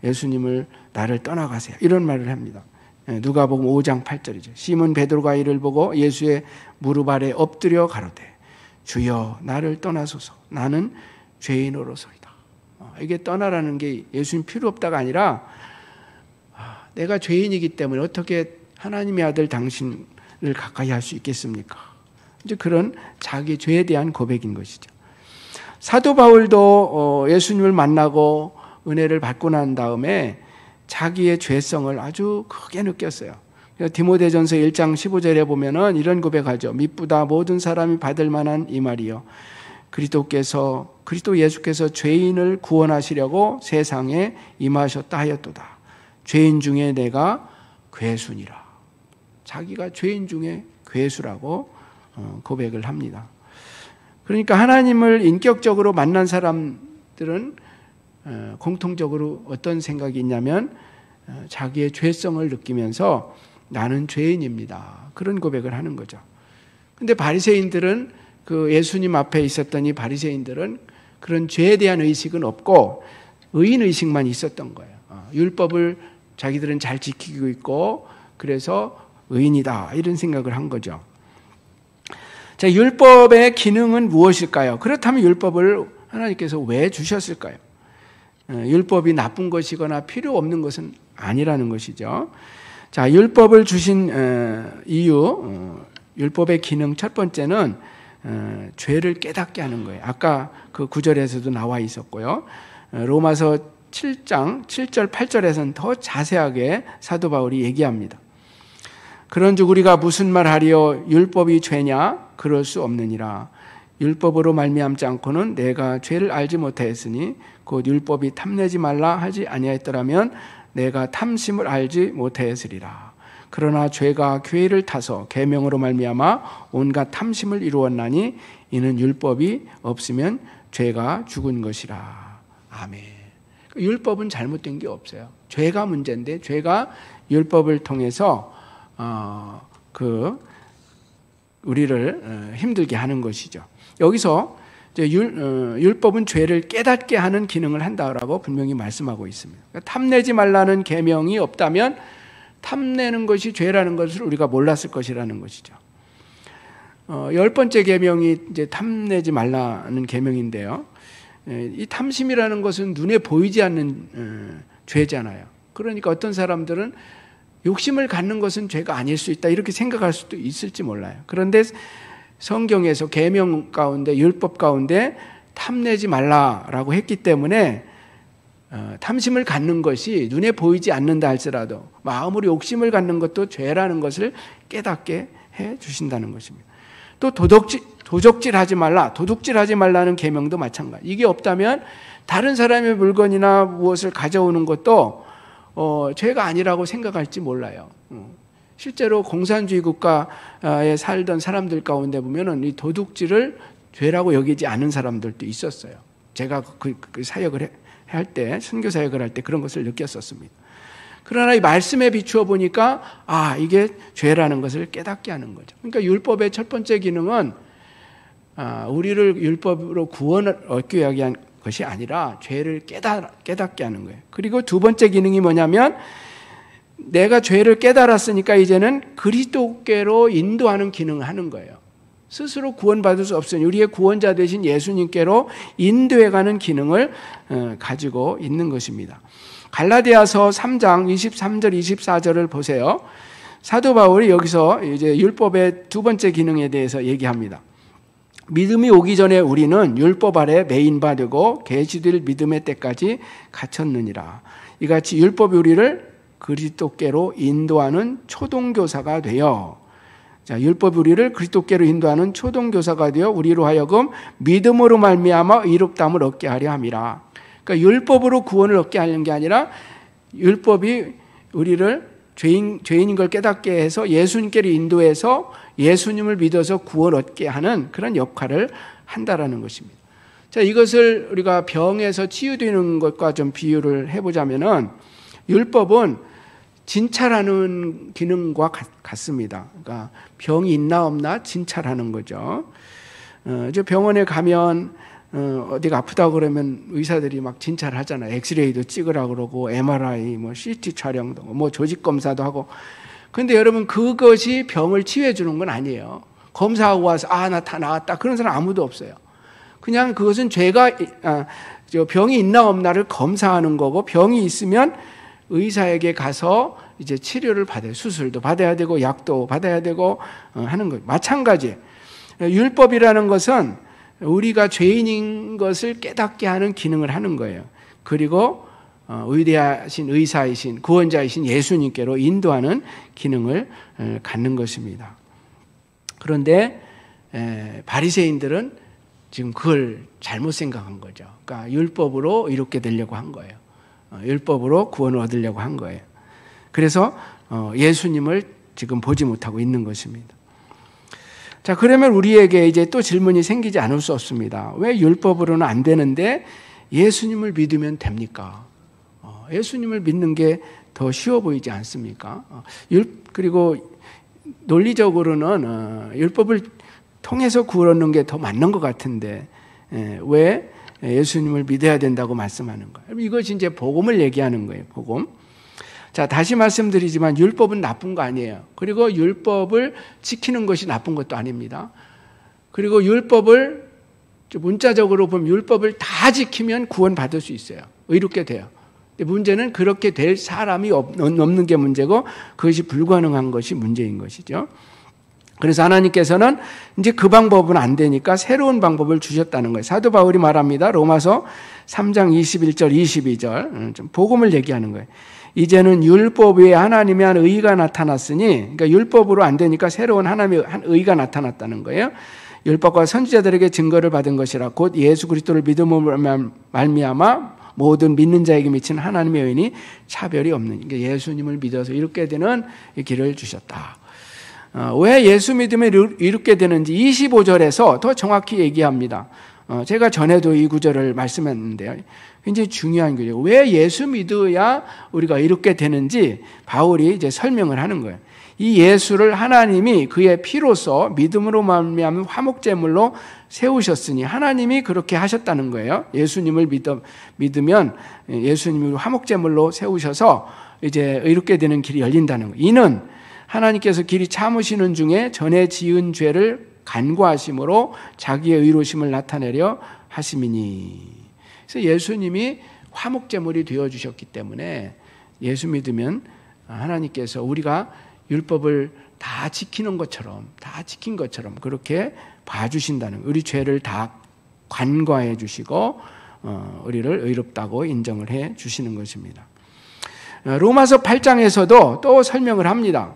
예수님을 나를 떠나가세요. 이런 말을 합니다. 누가복음 5장 8절이죠. 시몬 베드로가 이를 보고 예수의 무릎 아래 엎드려 가로되 주여 나를 떠나소서 나는 죄인으로소이다. 이게 떠나라는 게 예수님 필요 없다가 아니라 내가 죄인이기 때문에 어떻게 하나님의 아들 당신을 가까이 할 수 있겠습니까? 이제 그런 자기 죄에 대한 고백인 것이죠. 사도 바울도 예수님을 만나고 은혜를 받고 난 다음에 자기의 죄성을 아주 크게 느꼈어요. 디모데전서 1장 15절에 보면은 이런 고백하죠. 미쁘다 모든 사람이 받을 만한 이 말이요. 그리스도 예수께서 죄인을 구원하시려고 세상에 임하셨다 하였도다. 죄인 중에 내가 괴수니라. 자기가 죄인 중에 괴수라고 고백을 합니다. 그러니까 하나님을 인격적으로 만난 사람들은 공통적으로 어떤 생각이 있냐면 자기의 죄성을 느끼면서 나는 죄인입니다. 그런 고백을 하는 거죠. 근데 바리새인들은 그 예수님 앞에 있었던 이 바리새인들은 그런 죄에 대한 의식은 없고 의인 의식만 있었던 거예요. 율법을 자기들은 잘 지키고 있고 그래서 의인이다 이런 생각을 한 거죠. 자, 율법의 기능은 무엇일까요? 그렇다면 율법을 하나님께서 왜 주셨을까요? 율법이 나쁜 것이거나 필요 없는 것은 아니라는 것이죠. 자, 율법을 주신 이유, 율법의 기능 첫 번째는 죄를 깨닫게 하는 거예요. 아까 그 9절에서도 나와 있었고요. 로마서 7장 7절 8절에서는 더 자세하게 사도 바울이 얘기합니다. 그런즉 우리가 무슨 말하리요? 율법이 죄냐? 그럴 수 없느니라. 율법으로 말미암지 않고는 내가 죄를 알지 못하였으니 곧 율법이 탐내지 말라 하지 아니하였더라면 내가 탐심을 알지 못하였으리라. 그러나 죄가 교회를 타서 계명으로 말미암아 온갖 탐심을 이루었나니 이는 율법이 없으면 죄가 죽은 것이라. 아멘. 율법은 잘못된 게 없어요. 죄가 문제인데 죄가 율법을 통해서 우리를 힘들게 하는 것이죠. 여기서 율법은 죄를 깨닫게 하는 기능을 한다라고 분명히 말씀하고 있습니다. 그러니까 탐내지 말라는 계명이 없다면 탐내는 것이 죄라는 것을 우리가 몰랐을 것이라는 것이죠. 10번째 계명이 이제 탐내지 말라는 계명인데요. 이 탐심이라는 것은 눈에 보이지 않는 죄잖아요. 그러니까 어떤 사람들은 욕심을 갖는 것은 죄가 아닐 수 있다 이렇게 생각할 수도 있을지 몰라요. 그런데 성경에서 계명 가운데 율법 가운데 탐내지 말라라고 했기 때문에 탐심을 갖는 것이 눈에 보이지 않는다 할지라도 마음으로 욕심을 갖는 것도 죄라는 것을 깨닫게 해 주신다는 것입니다. 또 도적질하지 말라, 도둑질하지 말라는 계명도 마찬가지. 이게 없다면 다른 사람의 물건이나 무엇을 가져오는 것도 죄가 아니라고 생각할지 몰라요. 실제로 공산주의 국가에 살던 사람들 가운데 보면은 이 도둑질을 죄라고 여기지 않은 사람들도 있었어요. 제가 그 사역을 할 때, 선교 사역을 할 때 그런 것을 느꼈었습니다. 그러나 이 말씀에 비추어 보니까 이게 죄라는 것을 깨닫게 하는 거죠. 그러니까 율법의 첫 번째 기능은 우리를 율법으로 구원을 얻기 위한 것이 아니라 죄를 깨닫게 하는 거예요. 그리고 두 번째 기능이 뭐냐면 내가 죄를 깨달았으니까 이제는 그리스도께로 인도하는 기능을 하는 거예요. 스스로 구원받을 수 없으니 우리의 구원자 되신 예수님께로 인도해가는 기능을 가지고 있는 것입니다. 갈라디아서 3장 23절 24절을 보세요. 사도 바울이 여기서 이제 율법의 두 번째 기능에 대해서 얘기합니다. 믿음이 오기 전에 우리는 율법 아래 매인 바 되고 계시될 믿음의 때까지 갇혔느니라. 이같이 율법이 우리를 그리스도께로 인도하는 초동교사가 되어, 자, 율법이 우리를 그리스도께로 인도하는 초동교사가 되어 우리로 하여금 믿음으로 말미암아 의롭다함을 얻게 하려 함이라. 그러니까 율법으로 구원을 얻게 하는 게 아니라 율법이 우리를 죄인인 걸 깨닫게 해서 예수님께로 인도해서 예수님을 믿어서 구원 얻게 하는 그런 역할을 한다라는 것입니다. 자, 이것을 우리가 병에서 치유되는 것과 좀 비유를 해보자면은 율법은 진찰하는 기능과 같습니다. 그러니까 병이 있나 없나 진찰하는 거죠. 이제 병원에 가면 어디가 아프다고 그러면 의사들이 막 진찰하잖아요. 엑스레이도 찍으라고 그러고 MRI, 뭐 CT 촬영도, 뭐 조직 검사도 하고. 그런데 여러분 그것이 병을 치유해 주는 건 아니에요. 검사하고 와서 나 다 나았다 그런 사람 아무도 없어요. 그냥 그것은 병이 있나 없나를 검사하는 거고, 병이 있으면 의사에게 가서 이제 치료를 받아요. 수술도 받아야 되고 약도 받아야 되고 하는 거예요. 마찬가지. 율법이라는 것은 우리가 죄인인 것을 깨닫게 하는 기능을 하는 거예요. 그리고 위대하신 의사이신 구원자이신 예수님께로 인도하는 기능을 갖는 것입니다. 그런데 바리새인들은 지금 그걸 잘못 생각한 거죠. 그러니까 율법으로 이롭게 되려고 한 거예요. 율법으로 구원을 얻으려고 한 거예요. 그래서 예수님을 지금 보지 못하고 있는 것입니다. 자, 그러면 우리에게 이제 또 질문이 생기지 않을 수 없습니다. 왜 율법으로는 안 되는데 예수님을 믿으면 됩니까? 예수님을 믿는 게 더 쉬워 보이지 않습니까? 그리고 논리적으로는 율법을 통해서 구원 얻는 게 더 맞는 것 같은데 왜 예수님을 믿어야 된다고 말씀하는 거예요? 이것이 이제 복음을 얘기하는 거예요. 복음. 자, 다시 말씀드리지만 율법은 나쁜 거 아니에요. 그리고 율법을 지키는 것이 나쁜 것도 아닙니다. 그리고 율법을 문자적으로 보면 율법을 다 지키면 구원받을 수 있어요. 의롭게 돼요. 근데 문제는 그렇게 될 사람이 없는 게 문제고 그것이 불가능한 것이 문제인 것이죠. 그래서 하나님께서는 이제 그 방법은 안 되니까 새로운 방법을 주셨다는 거예요. 사도 바울이 말합니다. 로마서 3장 21절 22절 좀 복음을 얘기하는 거예요. 이제는 율법 외에 하나님의 한 의가 나타났으니, 그러니까 율법으로 안 되니까 새로운 하나님의 한 의가 나타났다는 거예요. 율법과 선지자들에게 증거를 받은 것이라 곧 예수 그리스도를 믿음으로 말미암아 모든 믿는 자에게 미치는 하나님의 의인이 차별이 없는, 그러니까 예수님을 믿어서 이렇게 되는 길을 주셨다. 왜 예수 믿으면 이렇게 되는지 25절에서 더 정확히 얘기합니다. 제가 전에도 이 구절을 말씀했는데요. 굉장히 중요한 거죠. 왜 예수 믿어야 우리가 이렇게 되는지 바울이 이제 설명을 하는 거예요. 이 예수를 하나님이 그의 피로써 믿음으로 말미암은 화목제물로 세우셨으니 하나님이 그렇게 하셨다는 거예요. 예수님을 믿으면 예수님을 화목제물로 세우셔서 이제 이렇게 되는 길이 열린다는 거예요. 이는 하나님께서 길이 참으시는 중에 전에 지은 죄를 간구하심으로 자기의 의로심을 나타내려 하심이니. 그래서 예수님이 화목제물이 되어주셨기 때문에 예수 믿으면 하나님께서 우리가 율법을 다 지키는 것처럼, 다 지킨 것처럼 그렇게 봐주신다는, 우리 죄를 다 관과해 주시고 우리를 의롭다고 인정을 해 주시는 것입니다. 로마서 8장에서도 또 설명을 합니다.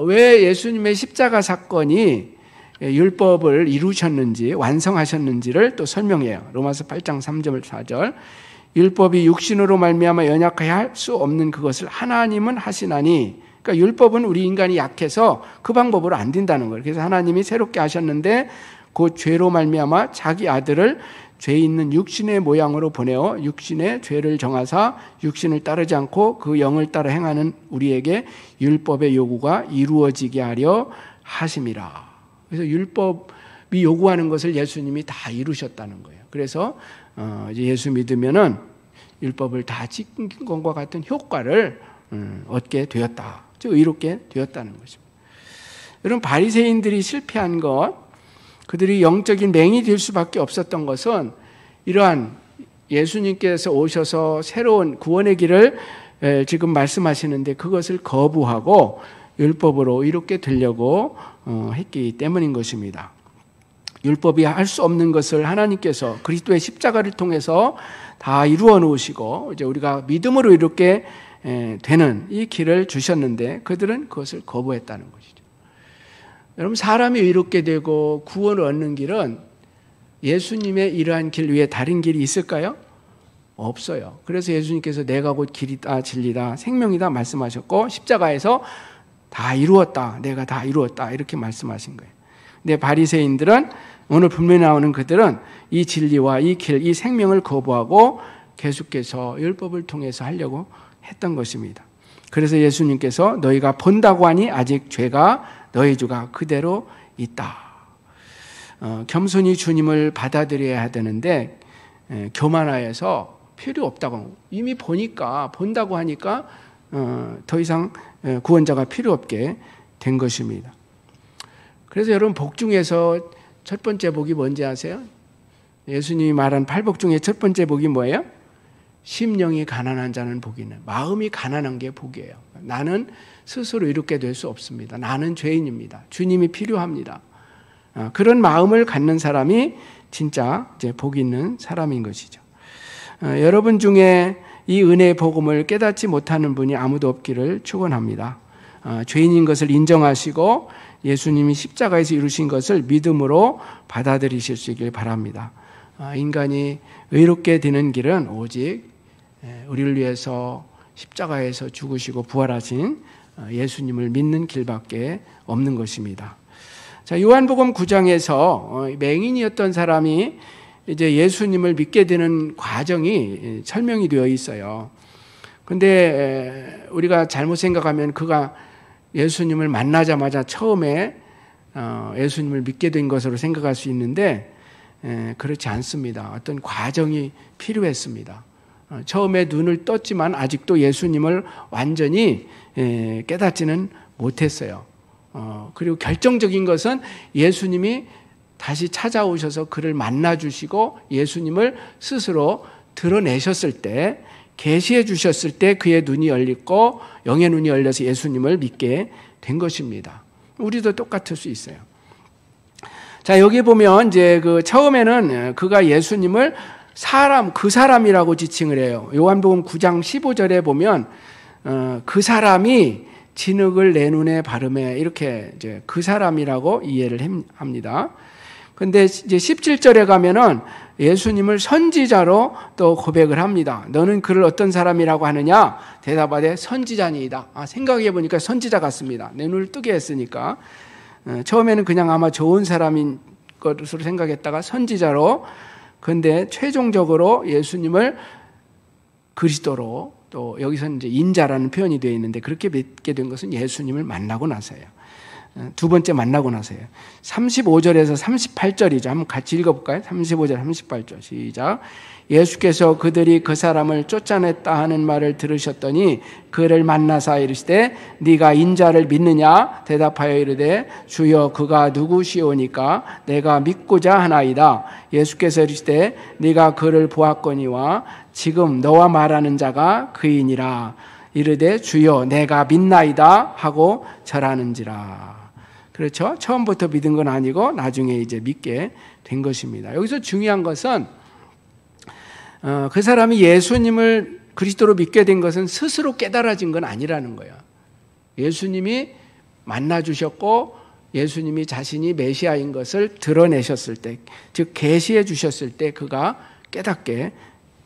왜 예수님의 십자가 사건이 율법을 이루셨는지, 완성하셨는지를 또 설명해요. 로마서 8장 3절 4절. 율법이 육신으로 말미암아 연약하게 할 수 없는 그것을 하나님은 하시나니, 그러니까 율법은 우리 인간이 약해서 그 방법으로 안 된다는 거예요. 그래서 하나님이 새롭게 하셨는데 그 죄로 말미암아 자기 아들을 죄 있는 육신의 모양으로 보내어 육신의 죄를 정하사 육신을 따르지 않고 그 영을 따라 행하는 우리에게 율법의 요구가 이루어지게 하려 하심이라. 그래서 율법이 요구하는 것을 예수님이 다 이루셨다는 거예요. 그래서 이제 예수 믿으면은 율법을 다 지킨 것과 같은 효과를 얻게 되었다. 즉 의롭게 되었다는 것입니다. 여러분, 바리새인들이 실패한 것, 그들이 영적인 맹이 될 수밖에 없었던 것은 이러한 예수님께서 오셔서 새로운 구원의 길을 지금 말씀하시는데 그것을 거부하고 율법으로 이렇게 되려고 했기 때문인 것입니다. 율법이 할 수 없는 것을 하나님께서 그리스도의 십자가를 통해서 다 이루어 놓으시고 이제 우리가 믿음으로 이렇게 되는 이 길을 주셨는데 그들은 그것을 거부했다는 것이죠. 여러분, 사람이 의롭게 되고 구원을 얻는 길은 예수님의 이러한 길 위에 다른 길이 있을까요? 없어요. 그래서 예수님께서 내가 곧 길이다 진리다 생명이다 말씀하셨고 십자가에서 다 이루었다, 내가 다 이루었다 이렇게 말씀하신 거예요. 근데 바리새인들은, 오늘 분명히 나오는 그들은 이 진리와 이 길, 이 생명을 거부하고 계속해서 율법을 통해서 하려고 했던 것입니다. 그래서 예수님께서 너희가 본다고 하니 아직 죄가 너희 주가 그대로 있다. 겸손히 주님을 받아들여야 되는데 교만하여서 필요 없다고, 이미 보니까, 본다고 하니까 더 이상 구원자가 필요 없게 된 것입니다. 그래서 여러분, 복 중에서 첫 번째 복이 뭔지 아세요? 예수님이 말한 8복 중에 첫 번째 복이 뭐예요? 심령이 가난한 자는 복이 있네. 마음이 가난한 게 복이에요. 나는 스스로 이렇게 될 수 없습니다. 나는 죄인입니다. 주님이 필요합니다. 그런 마음을 갖는 사람이 진짜 이제 복 있는 사람인 것이죠. 여러분 중에 이 은혜의 복음을 깨닫지 못하는 분이 아무도 없기를 축원합니다. 죄인인 것을 인정하시고 예수님이 십자가에서 이루신 것을 믿음으로 받아들이실 수 있길 바랍니다. 인간이 의롭게 되는 길은 오직 우리를 위해서 십자가에서 죽으시고 부활하신 예수님을 믿는 길밖에 없는 것입니다. 자, 요한복음 9장에서 맹인이었던 사람이 이제 예수님을 믿게 되는 과정이 설명이 되어 있어요. 근데 우리가 잘못 생각하면 그가 예수님을 만나자마자 처음에 예수님을 믿게 된 것으로 생각할 수 있는데 그렇지 않습니다. 어떤 과정이 필요했습니다. 처음에 눈을 떴지만 아직도 예수님을 완전히 깨닫지는 못했어요. 그리고 결정적인 것은 예수님이 다시 찾아오셔서 그를 만나주시고 예수님을 스스로 드러내셨을 때, 계시해 주셨을 때 그의 눈이 열리고 영의 눈이 열려서 예수님을 믿게 된 것입니다. 우리도 똑같을 수 있어요. 자, 여기 보면 이제 그 처음에는 그가 예수님을 그 사람이라고 지칭을 해요. 요한복음 9장 15절에 보면 그 사람이 진흙을 내 눈에 바르매, 이렇게 이제 그 사람이라고 이해를 합니다. 근데 이제 17절에 가면은 예수님을 선지자로 또 고백을 합니다. 너는 그를 어떤 사람이라고 하느냐? 대답하되 선지자니이다. 생각해 보니까 선지자 같습니다. 내 눈을 뜨게 했으니까. 처음에는 그냥 아마 좋은 사람인 것으로 생각했다가 선지자로, 근데 최종적으로 예수님을 그리스도로, 또 여기서는 이제 인자라는 표현이 되어 있는데 그렇게 믿게 된 것은 예수님을 만나고 나서예요. 두 번째 만나고 나서예요. 35절에서 38절이죠. 한번 같이 읽어볼까요? 35절, 38절 시작. 예수께서 그들이 그 사람을 쫓아냈다 하는 말을 들으셨더니 그를 만나사 이르시되 네가 인자를 믿느냐? 대답하여 이르되 주여 그가 누구시오니까 내가 믿고자 하나이다. 예수께서 이르시되 네가 그를 보았거니와 지금 너와 말하는 자가 그이니라. 이르되 주여 내가 믿나이다 하고 절하는지라. 그렇죠? 처음부터 믿은 건 아니고 나중에 이제 믿게 된 것입니다. 여기서 중요한 것은 그 사람이 예수님을 그리스도로 믿게 된 것은 스스로 깨달아진 건 아니라는 거예요. 예수님이 만나주셨고 예수님이 자신이 메시아인 것을 드러내셨을 때, 즉 계시해 주셨을 때 그가 깨닫게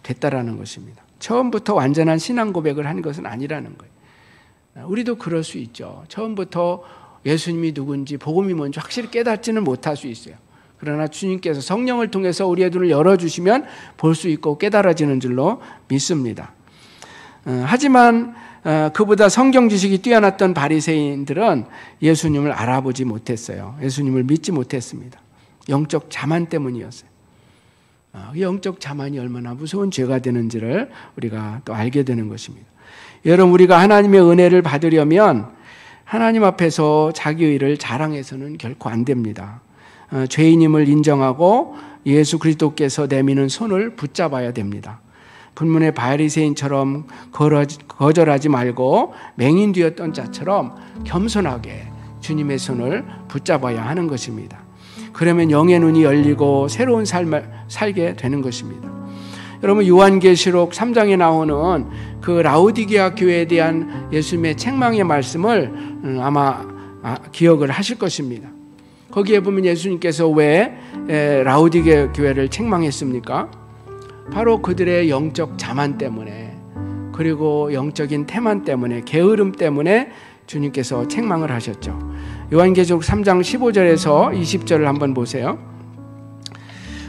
됐다라는 것입니다. 처음부터 완전한 신앙 고백을 한 것은 아니라는 거예요. 우리도 그럴 수 있죠. 처음부터 예수님이 누군지 복음이 뭔지 확실히 깨닫지는 못할 수 있어요. 그러나 주님께서 성령을 통해서 우리의 눈을 열어주시면 볼 수 있고 깨달아지는 줄로 믿습니다. 하지만 그보다 성경 지식이 뛰어났던 바리새인들은 예수님을 알아보지 못했어요. 예수님을 믿지 못했습니다. 영적 자만 때문이었어요. 영적 자만이 얼마나 무서운 죄가 되는지를 우리가 또 알게 되는 것입니다. 여러분, 우리가 하나님의 은혜를 받으려면 하나님 앞에서 자기 의를 자랑해서는 결코 안 됩니다. 죄인임을 인정하고 예수 그리스도께서 내미는 손을 붙잡아야 됩니다. 분문의 바리새인처럼 거절하지 말고 맹인 되었던 자처럼 겸손하게 주님의 손을 붙잡아야 하는 것입니다. 그러면 영의 눈이 열리고 새로운 삶을 살게 되는 것입니다. 여러분, 요한계시록 3장에 나오는 그 라오디게아 교회에 대한 예수님의 책망의 말씀을 아마 기억을 하실 것입니다. 거기에 보면 예수님께서 왜 라오디게아 교회를 책망했습니까? 바로 그들의 영적 자만 때문에, 그리고 영적인 태만 때문에, 게으름 때문에 주님께서 책망을 하셨죠. 요한계시록 3장 15절에서 20절을 한번 보세요.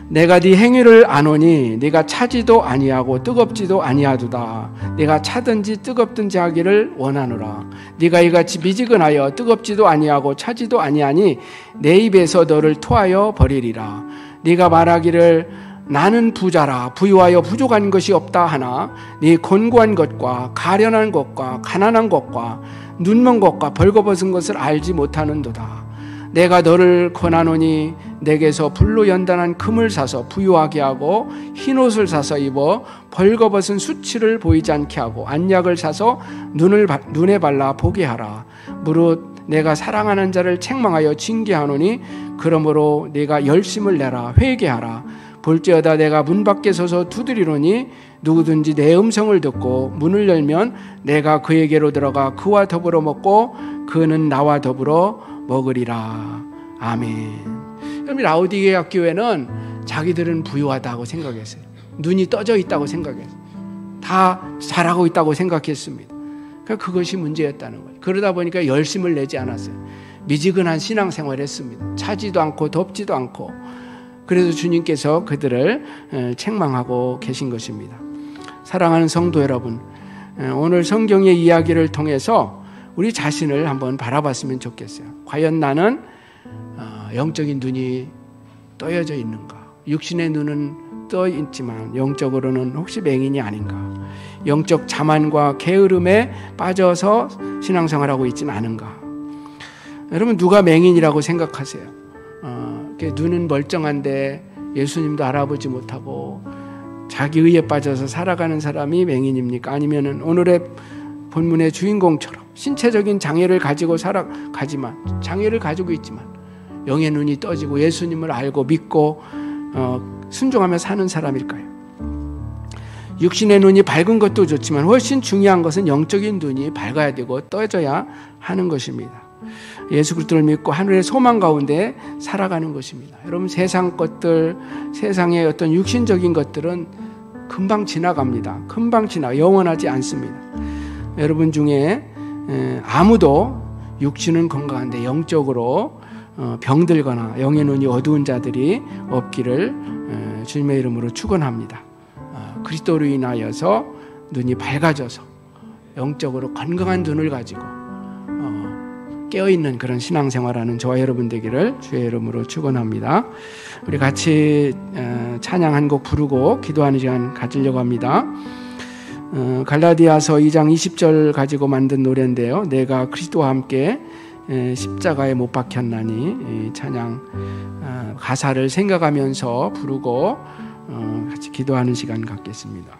내가 네 행위를 아노니 네가 차지도 아니하고 뜨겁지도 아니하도다. 네가 차든지 뜨겁든지 하기를 원하노라. 네가 이같이 미지근하여 뜨겁지도 아니하고 차지도 아니하니 내 입에서 너를 토하여 버리리라. 네가 말하기를 나는 부자라 부유하여 부족한 것이 없다 하나 네 곤고한 것과 가련한 것과 가난한 것과 눈먼 것과 벌거벗은 것을 알지 못하는도다. 내가 너를 권하노니 내게서 불로 연단한 금을 사서 부유하게 하고 흰옷을 사서 입어 벌거벗은 수치를 보이지 않게 하고 안약을 사서 눈에 발라 보게 하라. 무릇 내가 사랑하는 자를 책망하여 징계하노니 그러므로 내가 열심을 내라 회개하라. 볼지어다 내가 문 밖에 서서 두드리노니 누구든지 내 음성을 듣고 문을 열면 내가 그에게로 들어가 그와 더불어 먹고 그는 나와 더불어 먹으리라. 아멘. 여러분, 라오디게아 교회는 자기들은 부유하다고 생각했어요. 눈이 떠져 있다고 생각했어요. 다 잘하고 있다고 생각했습니다. 그러니까 그것이 문제였다는 거예요. 그러다 보니까 열심을 내지 않았어요. 미지근한 신앙생활을 했습니다. 차지도 않고 덥지도 않고. 그래서 주님께서 그들을 책망하고 계신 것입니다. 사랑하는 성도 여러분, 오늘 성경의 이야기를 통해서 우리 자신을 한번 바라봤으면 좋겠어요. 과연 나는 영적인 눈이 떠여져 있는가? 육신의 눈은 떠 있지만 영적으로는 혹시 맹인이 아닌가? 영적 자만과 게으름에 빠져서 신앙생활하고 있지는 않은가? 여러분, 누가 맹인이라고 생각하세요? 눈은 멀쩡한데 예수님도 알아보지 못하고 자기 의에 빠져서 살아가는 사람이 맹인입니까? 아니면 오늘의 본문의 주인공처럼 신체적인 장애를 가지고 살아가지만, 장애를 가지고 있지만 영의 눈이 떠지고 예수님을 알고 믿고 순종하며 사는 사람일까요? 육신의 눈이 밝은 것도 좋지만 훨씬 중요한 것은 영적인 눈이 밝아야 되고 떠져야 하는 것입니다. 예수 그리스도를 믿고 하늘의 소망 가운데 살아가는 것입니다. 여러분, 세상 것들, 세상의 어떤 육신적인 것들은 금방 지나갑니다. 금방 영원하지 않습니다. 여러분 중에 아무도 육신은 건강한데 영적으로 병들거나 영의 눈이 어두운 자들이 없기를 주님의 이름으로 축원합니다. 그리스도로 인하여서 눈이 밝아져서 영적으로 건강한 눈을 가지고 깨어있는 그런 신앙생활하는 저와 여러분 되기를 주의 이름으로 축원합니다. 우리 같이 찬양 한 곡 부르고 기도하는 시간 가지려고 합니다. 갈라디아서 2장 20절 가지고 만든 노래인데요. 내가 그리스도와 함께 십자가에 못 박혔나니, 이 찬양 가사를 생각하면서 부르고 같이 기도하는 시간 갖겠습니다.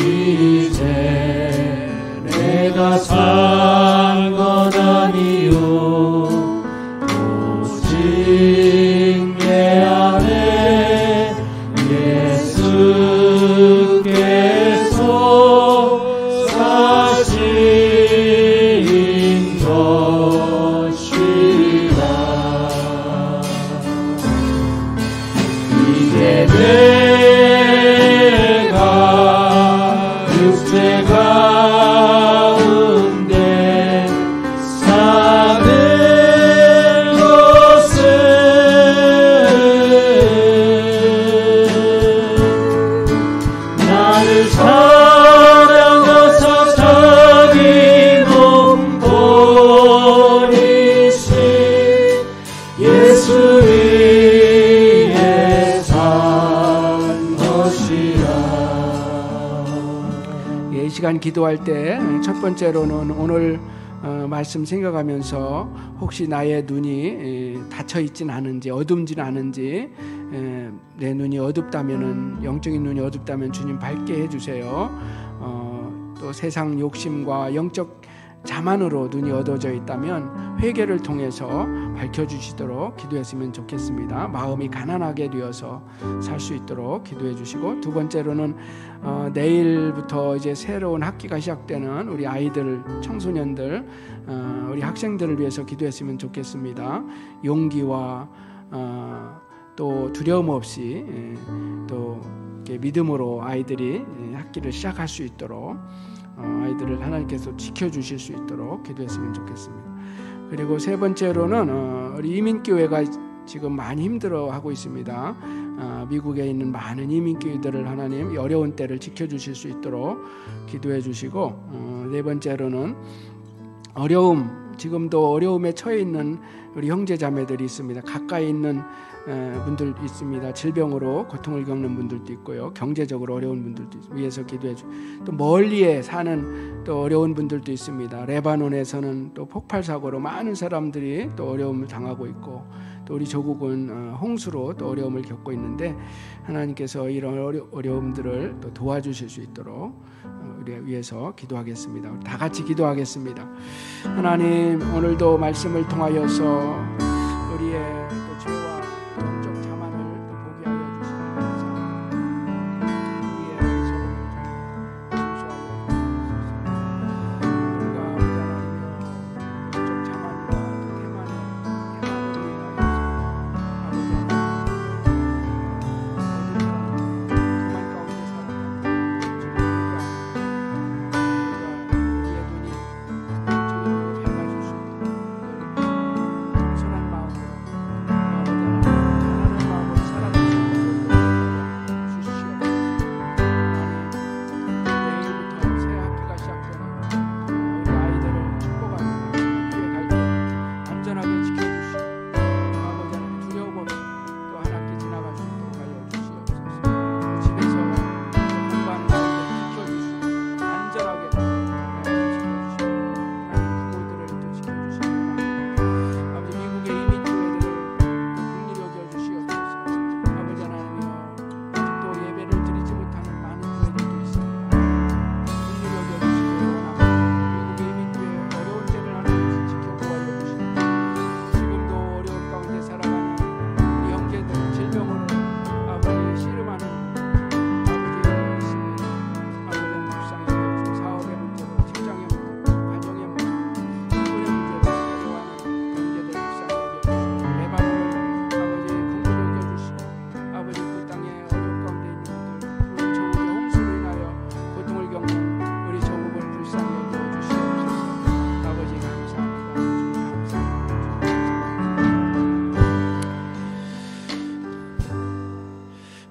이제 내가 산 것 아니요 오직 내 안에 예수께서 사신 것이라. 이제 내가 육체 가운데 사는 것은 나를 사랑하사 자기 몸 버리신 예수 위에 산 것이라. 이 시간 기도할 때 첫 번째로는 오늘 말씀 생각하면서 혹시 나의 눈이 닫혀 있진 않은지 어둡진 않은지, 내 눈이 어둡다면은, 영적인 눈이 어둡다면 주님 밝게 해주세요. 또 세상 욕심과 영적 자만으로 눈이 어두워져 있다면 회개를 통해서 밝혀주시도록 기도했으면 좋겠습니다. 마음이 가난하게 되어서 살 수 있도록 기도해 주시고, 두 번째로는 내일부터 이제 새로운 학기가 시작되는 우리 아이들, 청소년들, 우리 학생들을 위해서 기도했으면 좋겠습니다. 용기와 또 두려움 없이 또 이렇게 믿음으로 아이들이 학기를 시작할 수 있도록 아이들을 하나님께서 지켜주실 수 있도록 기도했으면 좋겠습니다. 그리고 세 번째로는 우리 이민교회가 지금 많이 힘들어하고 있습니다. 미국에 있는 많은 이민교회들을 하나님 이 어려운 때를 지켜주실 수 있도록 기도해 주시고, 네 번째로는 지금도 어려움에 처해 있는 우리 형제자매들이 있습니다. 가까이 있는 분들 있습니다. 질병으로 고통을 겪는 분들도 있고요, 경제적으로 어려운 분들도 위해서 기도해 주. 또 멀리에 사는 또 어려운 분들도 있습니다. 레바논에서는 또 폭발 사고로 많은 사람들이 또 어려움을 당하고 있고, 또 우리 조국은 홍수로 또 어려움을 겪고 있는데 하나님께서 이런 어려움들을 또 도와주실 수 있도록 우리 위해서 기도하겠습니다. 우리 다 같이 기도하겠습니다. 하나님, 오늘도 말씀을 통하여서 우리의 또 죄와 영적 자만을 또 보게 하여 주시기 감사합니다. 우리의 소원을 용서하여 주옵소서. 우리가 하나님여 영적 자만과 또 태만을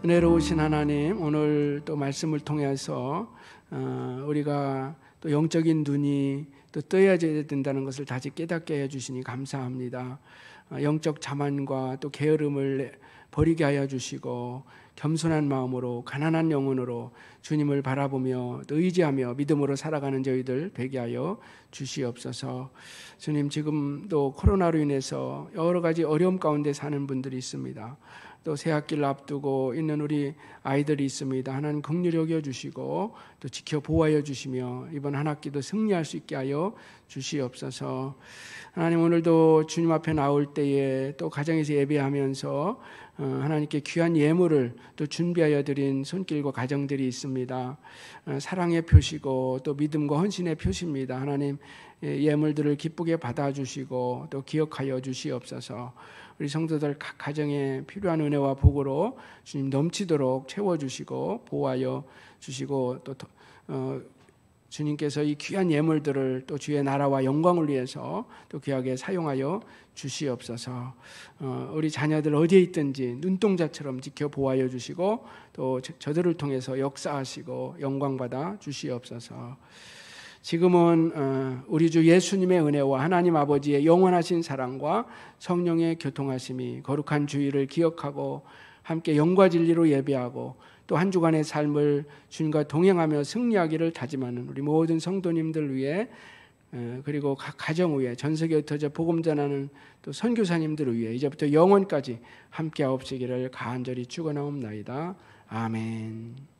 은혜로우신 하나님, 오늘 또 말씀을 통해서 우리가 또 영적인 눈이 또 떠야 된다는 것을 다시 깨닫게 해주시니 감사합니다. 영적 자만과 또 게으름을 버리게 하여 주시고 겸손한 마음으로 가난한 영혼으로 주님을 바라보며 또 의지하며 믿음으로 살아가는 저희들 되게 하여 주시옵소서. 주님, 지금도 코로나로 인해서 여러 가지 어려움 가운데 사는 분들이 있습니다. 또 새학기를 앞두고 있는 우리 아이들이 있습니다. 하나님 긍휼히 여겨주시고 또 지켜 보호하여 주시며 이번 한 학기도 승리할 수 있게 하여 주시옵소서. 하나님, 오늘도 주님 앞에 나올 때에 또 가정에서 예배하면서 하나님께 귀한 예물을 또 준비하여 드린 손길과 가정들이 있습니다. 사랑의 표시고 또 믿음과 헌신의 표시입니다. 하나님, 예물들을 기쁘게 받아주시고 또 기억하여 주시옵소서. 우리 성도들 각 가정에 필요한 은혜와 복으로 주님 넘치도록 채워주시고 보호하여 주시고 또 주님께서 이 귀한 예물들을 또 주의 나라와 영광을 위해서 또 귀하게 사용하여 주시옵소서. 우리 자녀들 어디에 있든지 눈동자처럼 지켜 보호하여 주시고 또 저들을 통해서 역사하시고 영광받아 주시옵소서. 지금은 우리 주 예수님의 은혜와 하나님 아버지의 영원하신 사랑과 성령의 교통하심이 거룩한 주일을 기억하고 함께 영과 진리로 예배하고 또 한 주간의 삶을 주님과 동행하며 승리하기를 다짐하는 우리 모든 성도님들 위해 그리고 각 가정 위에 전 세계에 흩어져 복음 전하는 또 선교사님들을 위해 이제부터 영원까지 함께 하옵시기를 간절히 축원하옵나이다. 아멘.